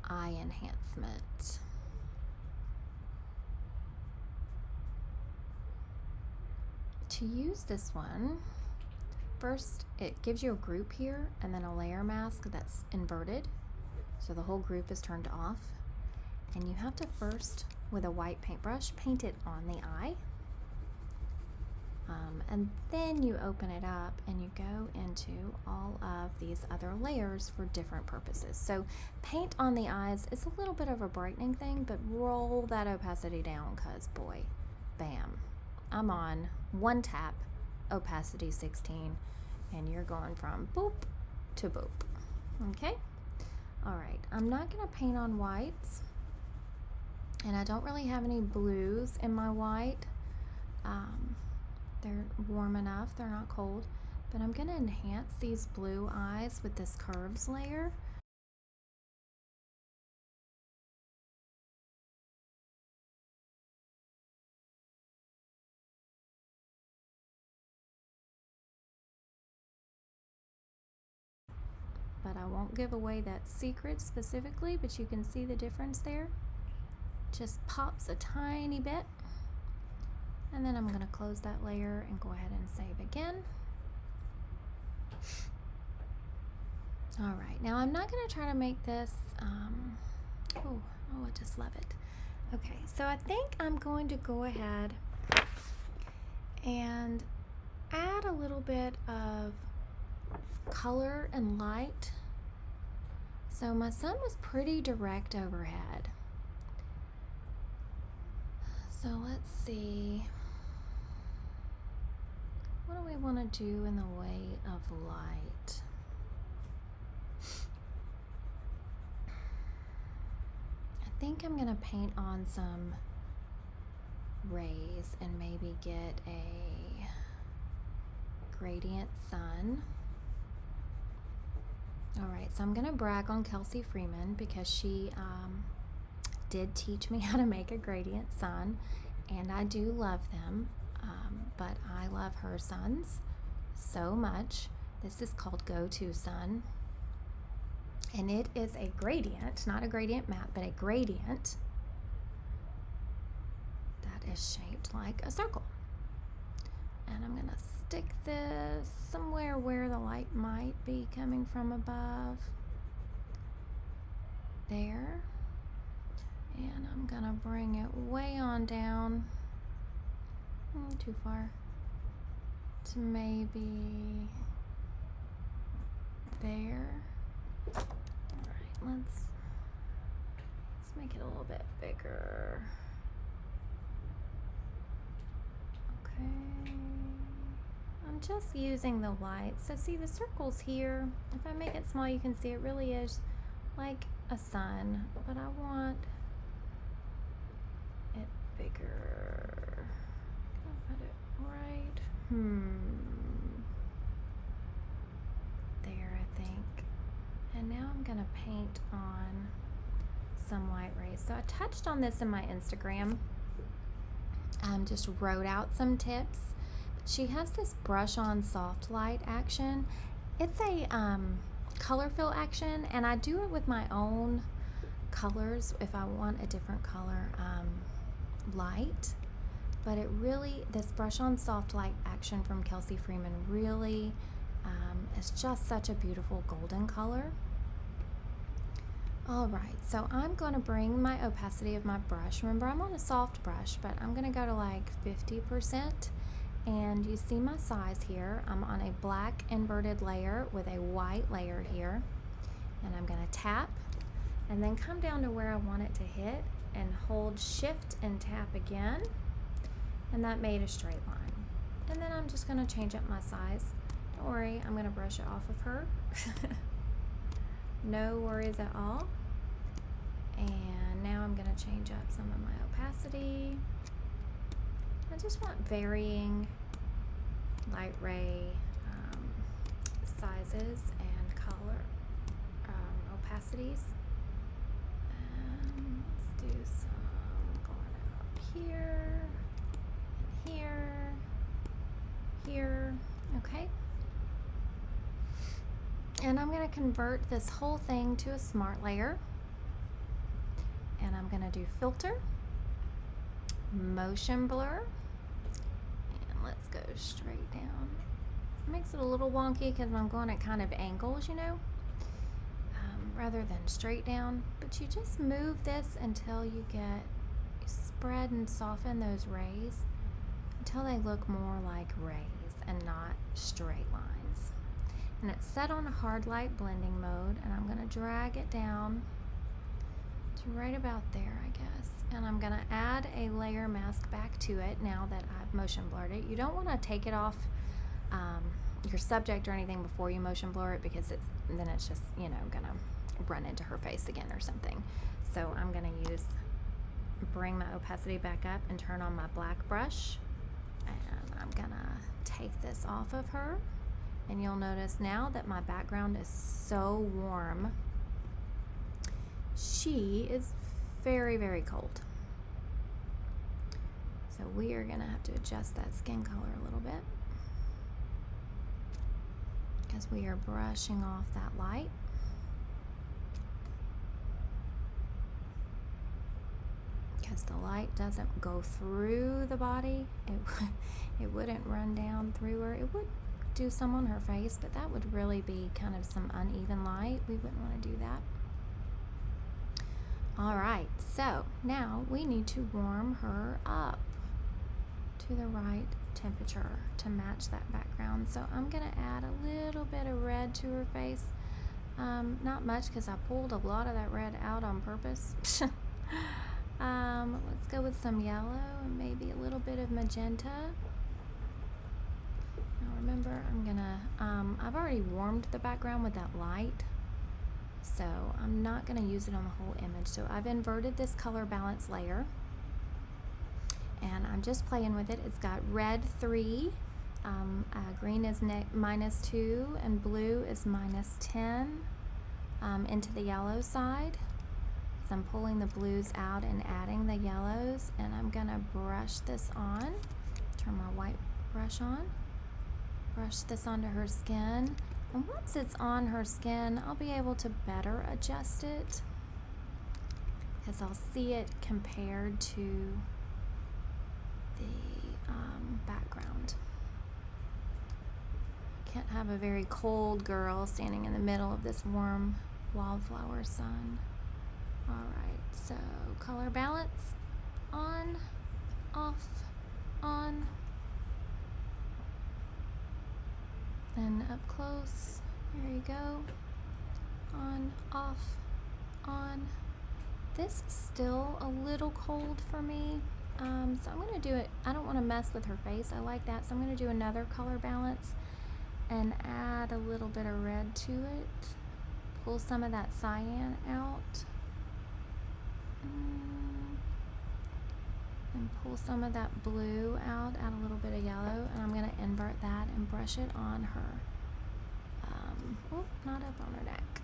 Eye Enhancement. To use this one, first it gives you a group here and then a layer mask that's inverted, so the whole group is turned off, and you have to first, with a white paintbrush, paint it on the eye, and then you open it up and you go into all of these other layers for different purposes. So paint on the eyes is a little bit of a brightening thing, but roll that opacity down, because boy, bam, I'm on one tap, opacity 16, and you're going from boop to boop. Okay. All right, I'm not gonna paint on whites, and I don't really have any blues in my white. They're warm enough, they're not cold, but I'm gonna enhance these blue eyes with this curves layer. But I won't give away that secret specifically, but you can see the difference there. Just pops a tiny bit. And then I'm going to close that layer and go ahead and save again. All right, now I'm not going to try to make this, oh, I just love it. Okay, so I think I'm going to go ahead and add a little bit of color and light. So my sun was pretty direct overhead. So let's see. What do we want to do in the way of light? I think I'm going to paint on some rays and maybe get a gradient sun. All right, so I'm going to brag on Kelsey Freeman because she did teach me how to make a gradient sun, and I do love them. But I love her suns so much. This is called Go-To Sun, and it is a gradient, not a gradient matte, but a gradient that is shaped like a circle. And I'm gonna stick this somewhere where the light might be coming from above. There. And I'm gonna bring it way on down, too far, to maybe there. All right, let's make it a little bit bigger. Okay, I'm just using the light. So see the circles here, if I make it small, you can see it really is like a sun, but I want it bigger. Can I put it right? There, I think. And now I'm gonna paint on some light rays. So I touched on this in my Instagram. Just wrote out some tips. But she has this brush on soft light action. It's a color fill action, and I do it with my own colors if I want a different color light. But it really, this brush on soft light action from Kelsey Freeman really is just such a beautiful golden color. All right, so I'm going to bring my opacity of my brush. Remember, I'm on a soft brush, but I'm going to go to like 50%. And you see my size here. I'm on a black inverted layer with a white layer here. And I'm going to tap and then come down to where I want it to hit and hold shift and tap again. And that made a straight line. And then I'm just going to change up my size. Don't worry, I'm going to brush it off of her. No worries at all. And now I'm going to change up some of my opacity. I just want varying light ray sizes and color opacities. And let's do some going up here, and here, here, okay? And I'm going to convert this whole thing to a smart layer. And I'm going to do filter, motion blur, and let's go straight down. It makes it a little wonky because I'm going at kind of angles, you know, rather than straight down. But you just move this until you spread and soften those rays until they look more like rays and not straight lines. And it's set on a hard light blending mode, and I'm going to drag it down to right about there, I guess. And I'm going to add a layer mask back to it now that I've motion blurred it. You don't want to take it off your subject or anything before you motion blur it, because then it's just, you know, going to run into her face again or something. So I'm going to bring my opacity back up and turn on my black brush, and I'm going to take this off of her. And you'll notice now that my background is so warm. She is very, very cold. So we are going to have to adjust that skin color a little bit, because we are brushing off that light. Because the light doesn't go through the body. It wouldn't run down through her. It would do some on her face, but that would really be kind of some uneven light. We wouldn't want to do that. All right, so now we need to warm her up to the right temperature to match that background. So I'm gonna add a little bit of red to her face. Not much, because I pulled a lot of that red out on purpose. Let's go with some yellow and maybe a little bit of magenta. Now remember, I'm gonna, I've already warmed the background with that light, so I'm not gonna use it on the whole image. So I've inverted this color balance layer, and I'm just playing with it. It's got red 3, green is -2, and blue is -10 into the yellow side. So I'm pulling the blues out and adding the yellows, and I'm gonna brush this on, turn my white brush on, brush this onto her skin. And once it's on her skin, I'll be able to better adjust it, because I'll see it compared to the background. Can't have a very cold girl standing in the middle of this warm wildflower sun. All right, so color balance, on, off, on, and up close, there you go, on, off, on. This is still a little cold for me, so I'm gonna do it. I don't wanna mess with her face, I like that, so I'm gonna do another color balance and add a little bit of red to it. Pull some of that cyan out. And pull some of that blue out, add a little bit of yellow, and I'm gonna invert that and brush it on her. Oh, not up on her neck.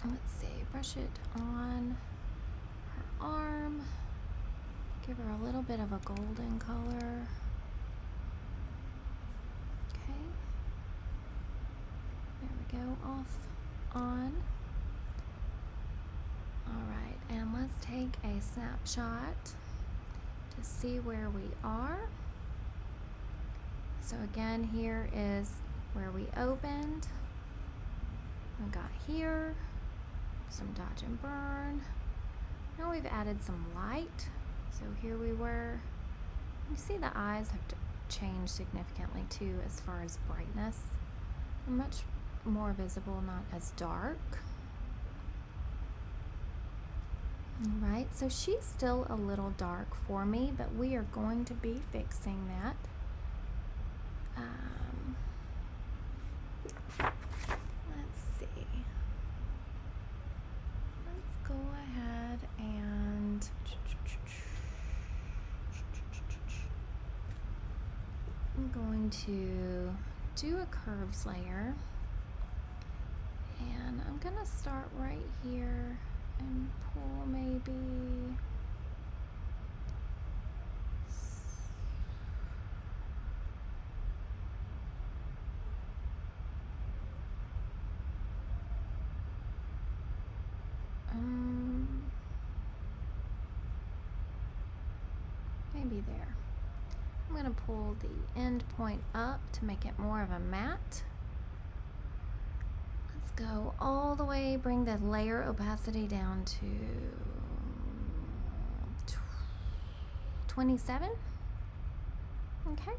Let's see, brush it on her arm. Give her a little bit of a golden color. Okay. There we go, off, on. All right, and let's take a snapshot to see where we are. So again, here is where we opened. We got here, some dodge and burn. Now we've added some light. So here we were. You see the eyes have changed significantly too as far as brightness. They're much more visible, not as dark. All right, so she's still a little dark for me, but we are going to be fixing that. Let's see. Let's go ahead and I'm going to do a curves layer, and I'm gonna start right here and pull maybe maybe there. I'm gonna pull the end point up to make it more of a matte. Let's go all the way, bring the layer opacity down to 27. Okay.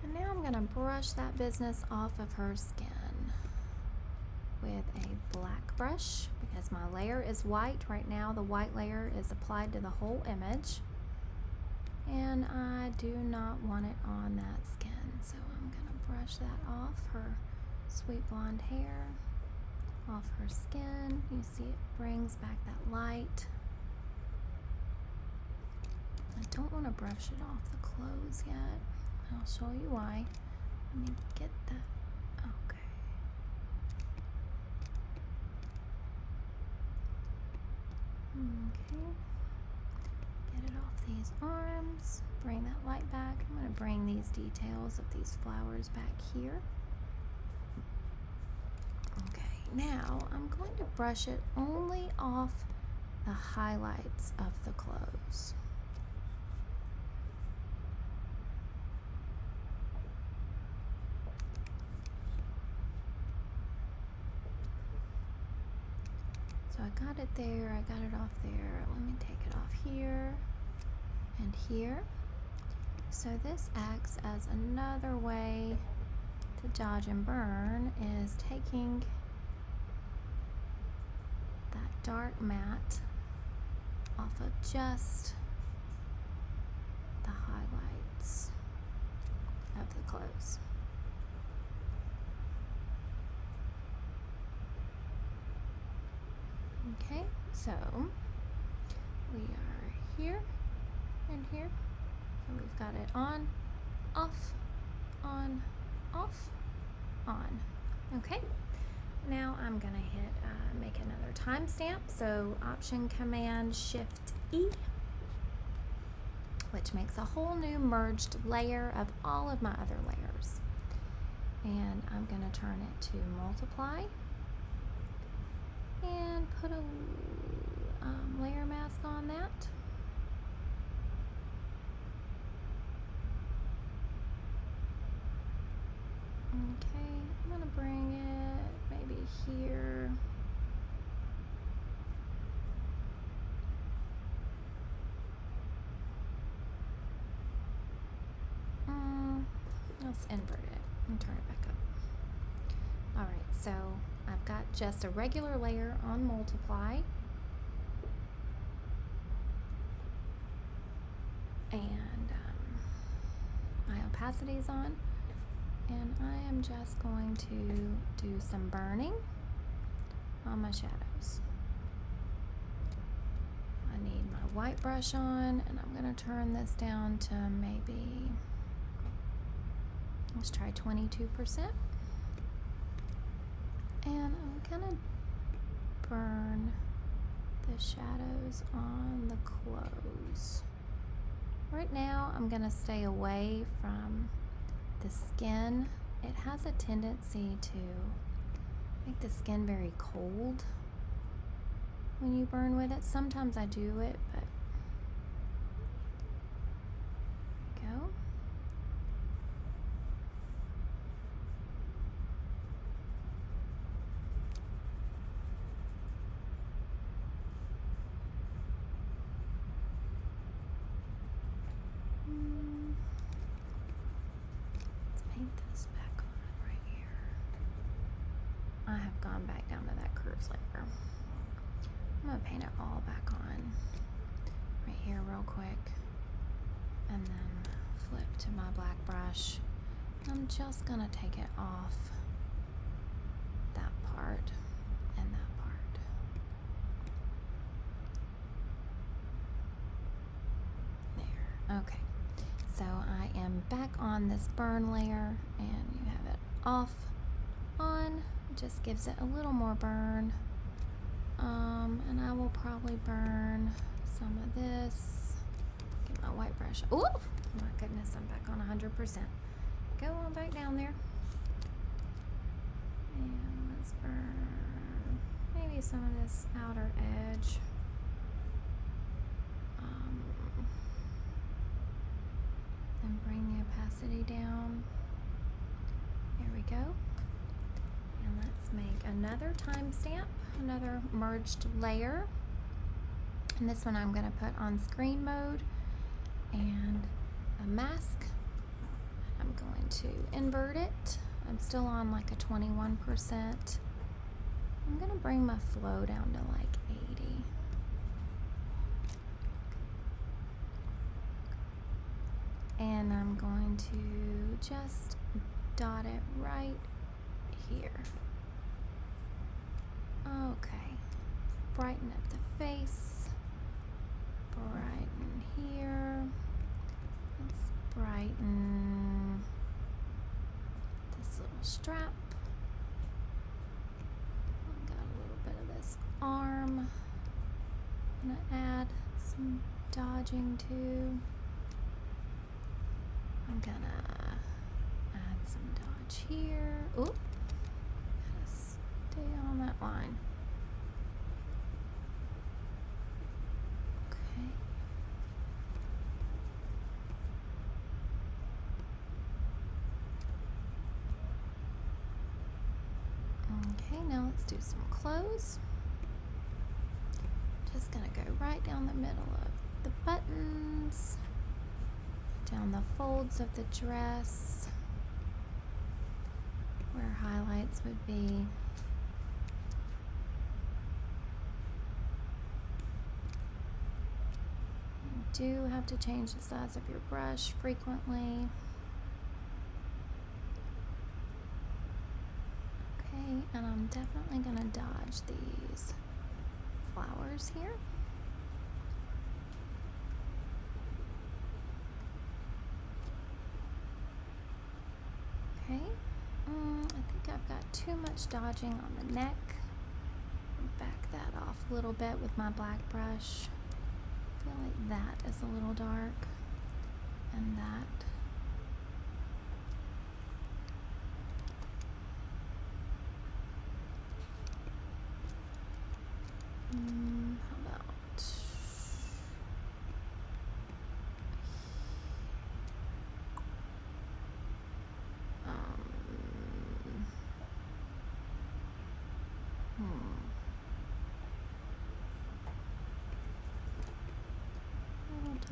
And now I'm gonna brush that business off of her skin with a black brush because my layer is white right now. The white layer is applied to the whole image, and I do not want it on that skin, so I'm gonna brush that off her sweet blonde hair, off her skin. You see it brings back that light. I don't want to brush it off the clothes yet. I'll show you why. Let me get that. Okay. Okay. Get it off these arms. Bring that light back. I'm going to bring these details of these flowers back here. Okay, now I'm going to brush it only off the highlights of the clothes. So I got it there, I got it off there. Let me take it off here and here. So this acts as another way to dodge and burn, is taking that dark matte off of just the highlights of the clothes. Okay, so we are here and here. So we've got it on, off, on, off, on. Okay, now I'm gonna hit make another timestamp. So Option Command Shift E, which makes a whole new merged layer of all of my other layers. And I'm gonna turn it to multiply and put a layer mask on that. here. Let's invert it and turn it back up. All right, so I've got just a regular layer on multiply. And my opacity is on. And I am just going to do some burning on my shadows. I need my white brush on, and I'm going to turn this down to maybe, let's try 22%. And I'm going to burn the shadows on the clothes. Right now, I'm going to stay away from the skin. It has a tendency to make the skin very cold when you burn with it. Sometimes I do it, but there we go. This back on right here. I have gone back down to that curves layer. I'm going to paint it all back on right here real quick, and then flip to my black brush. I'm just going to take it off that part and that part. There. Okay. So I am back on this burn layer, and you have it off, on. It just gives it a little more burn. And I will probably burn some of this. Get my white brush. Oh my goodness, I'm back on 100%. Go on back down there. And let's burn maybe some of this outer edge. And bring the opacity down. There we go. And let's make another timestamp, another merged layer. And this one I'm going to put on screen mode and a mask. I'm going to invert it. I'm still on like a 21%. I'm going to bring my flow down to like 80. And I'm going to just dot it right here. Okay. Brighten up the face. Brighten here. Let's brighten this little strap. Got a little bit of this arm. I'm gonna add some dodging too. I'm gonna add some dodge here. Oop, gotta stay on that line. Okay. Okay, now let's do some clothes. Just gonna go right down the middle of the buttons. Down the folds of the dress where highlights would be. You do have to change the size of your brush frequently. Okay, and I'm definitely going to dodge these flowers here. Okay, I think I've got too much dodging on the neck. Back that off a little bit with my black brush. I feel like that is a little dark, and that. How about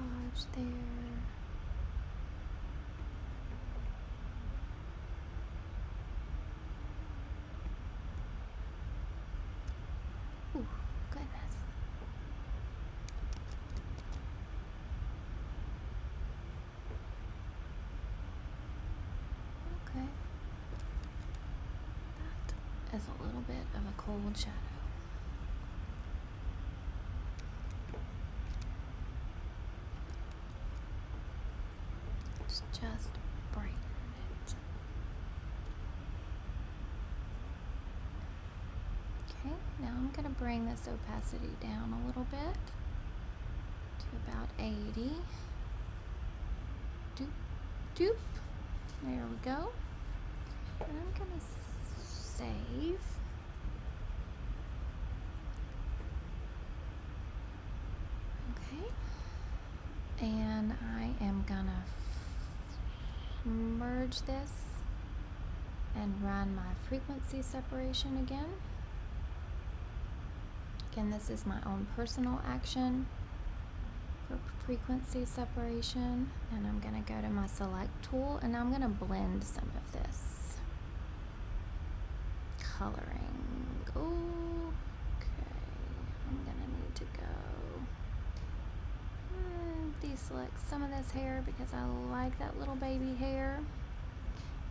massage there. Ooh, goodness. Okay. That is a little bit of a cold shadow. Let's just brighten it. Okay, now I'm going to bring this opacity down a little bit to about 80. Doop, doop. There we go. And I'm going to save. Okay. And I am going to merge this and run my frequency separation again. Again, this is my own personal action for frequency separation, and I'm going to go to my select tool and I'm going to blend some of this coloring. Okay, I'm going to need to go deselect some of this hair because I like that little baby hair.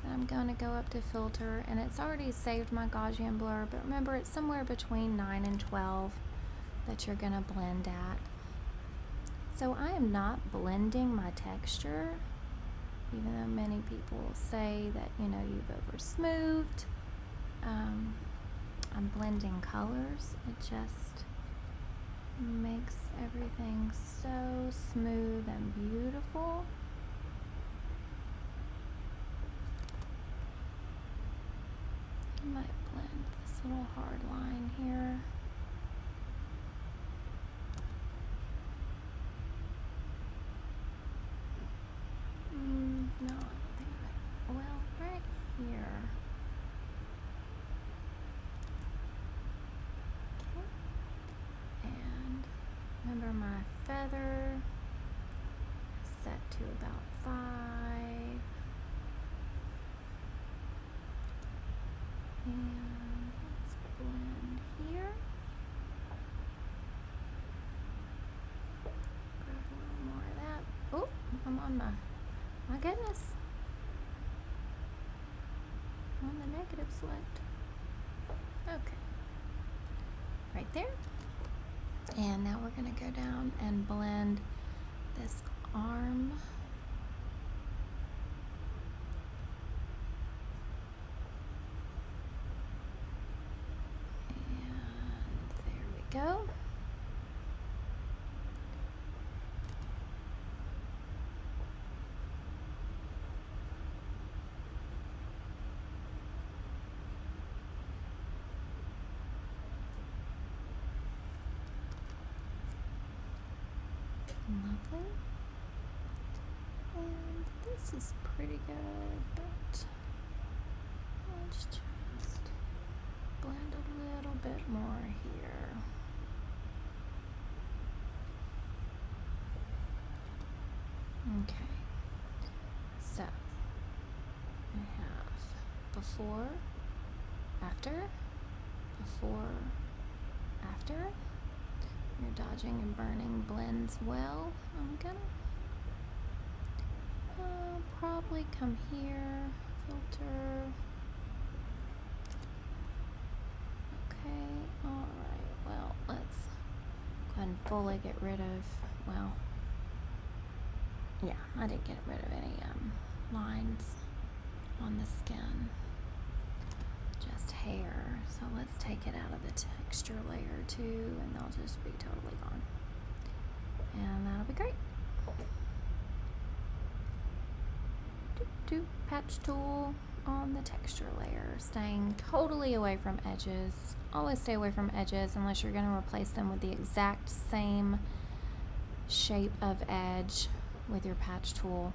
And I'm going to go up to filter, and it's already saved my Gaussian blur, but remember it's somewhere between 9 and 12 that you're going to blend at. So I am not blending my texture, even though many people say that, you know, you've over smoothed. I'm blending colors. It just makes everything so smooth and beautiful. I might blend this little hard line here. No, I don't think I might. Well, right here. Okay. And remember my feather is set to about 5. And let's blend here. Grab a little more of that. Oh, I'm on my goodness. I'm on the negative select. Okay. Right there. And now we're going to go down and blend this arm. Go. Lovely. And this is pretty good, but let's just blend a little bit more here. Okay, so we have before, after, before, after. Your dodging and burning blends well. I'm gonna probably come here, filter. Okay, alright, well, let's go ahead and fully get rid of, well, yeah, I didn't get rid of any lines on the skin, just hair. So let's take it out of the texture layer too, and they'll just be totally gone. And that'll be great. Patch tool on the texture layer, staying totally away from edges. Always stay away from edges unless you're going to replace them with the exact same shape of edge with your patch tool.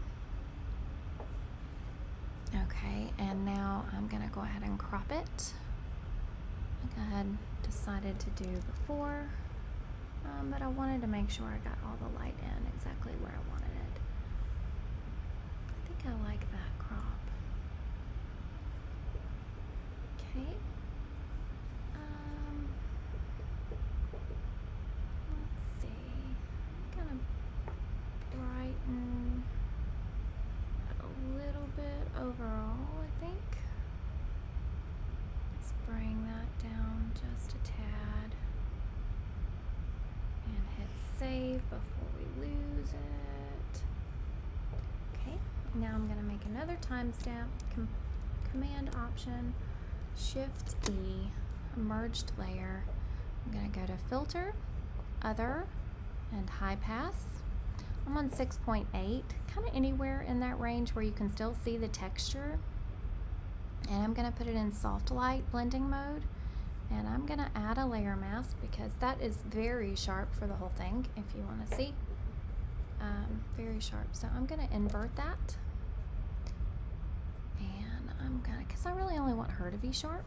Okay, and now I'm going to go ahead and crop it like I had decided to do before. but I wanted to make sure I got all the light in exactly where I wanted it. I think I like that crop. Okay. Let's see. Kind of brighten a little bit overall, I think. Let's bring that down just a tad. And hit save before we lose it. Okay, now I'm going to make another timestamp. Command Option, Shift E, merged layer. I'm going to go to Filter, Other, and High Pass. I'm on 6.8, kind of anywhere in that range where you can still see the texture. And I'm going to put it in soft light blending mode. And I'm going to add a layer mask because that is very sharp for the whole thing, if you want to see. Very sharp. So I'm going to invert that. And I'm going to, because I really only want her to be sharp.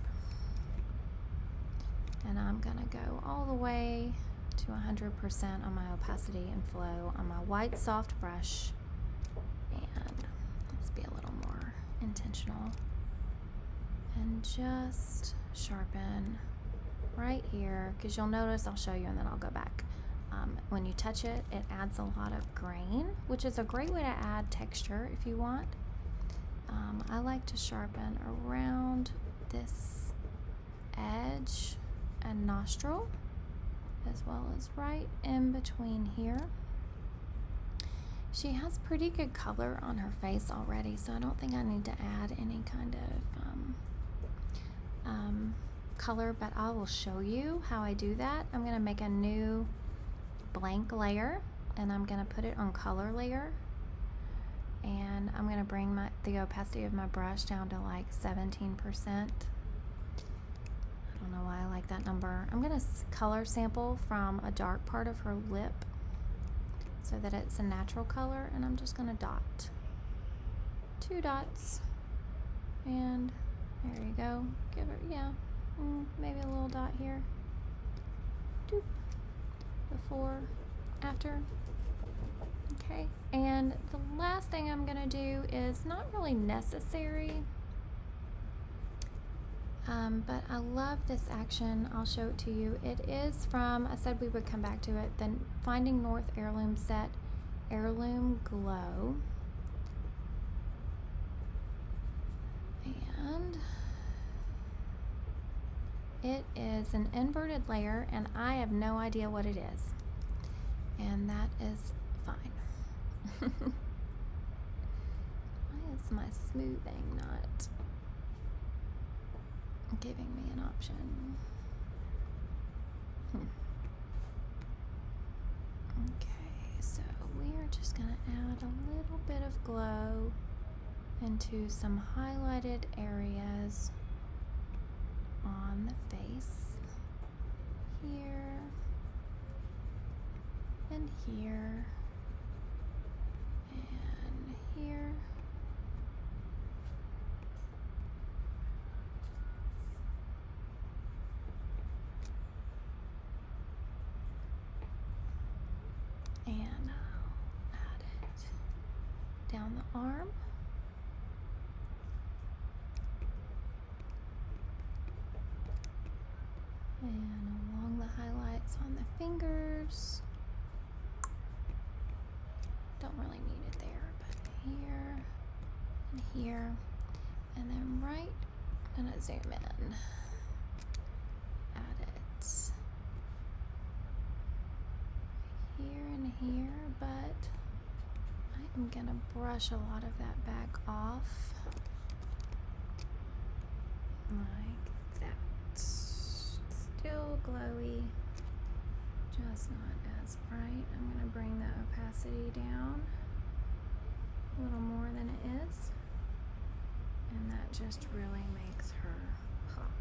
And I'm going to go all the way to 100% on my opacity and flow on my white soft brush. And let's be a little more intentional. And just sharpen right here, because you'll notice, I'll show you and then I'll go back. When you touch it, it adds a lot of grain, which is a great way to add texture if you want. I like to sharpen around this edge and nostril, as well as right in between here. She has pretty good color on her face already, so I don't think I need to add any kind of color, but I will show you how I do that. I'm going to make a new blank layer and I'm going to put it on color layer, and I'm going to bring the opacity of my brush down to like 17%. I don't know why I like that number. I'm going to color sample from a dark part of her lip so that it's a natural color, and I'm just going to dot 2 dots, and there you go. Give her, yeah, maybe a little dot here. Doop. Before, after. Okay, and the last thing I'm gonna do is not really necessary, but I love this action. I'll show it to you. It is from, I said we would come back to it, the Finding North Heirloom set, Heirloom Glow. And it is an inverted layer, and I have no idea what it is, and that is fine. Why is my smoothing not giving me an option? Okay, so we are just going to add a little bit of glow into some highlighted areas on the face, here and here and here. And I'll add it down the arm. And along the highlights on the fingers. Don't really need it there, but here and here. And then right, I'm gonna zoom in. Add it here and here, but I'm gonna brush a lot of that back off. Like that. Still glowy, just not as bright. I'm going to bring the opacity down a little more than it is, and that just really makes her pop.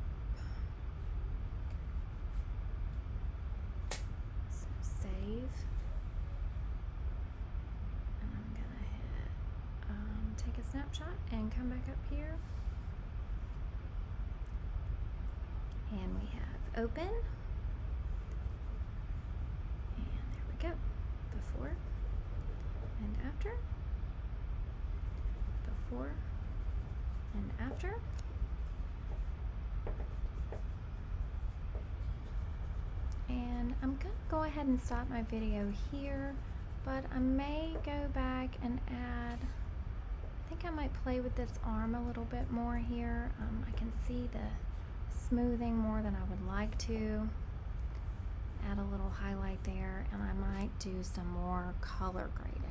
So save, and I'm going to hit take a snapshot and come back up here. And we have open, and before and after, before and after. And I'm gonna go ahead and stop my video here, but I may go back and add, I think I might play with this arm a little bit more here. I can see the smoothing more than I would like to. Add a little highlight there, and I might do some more color grading.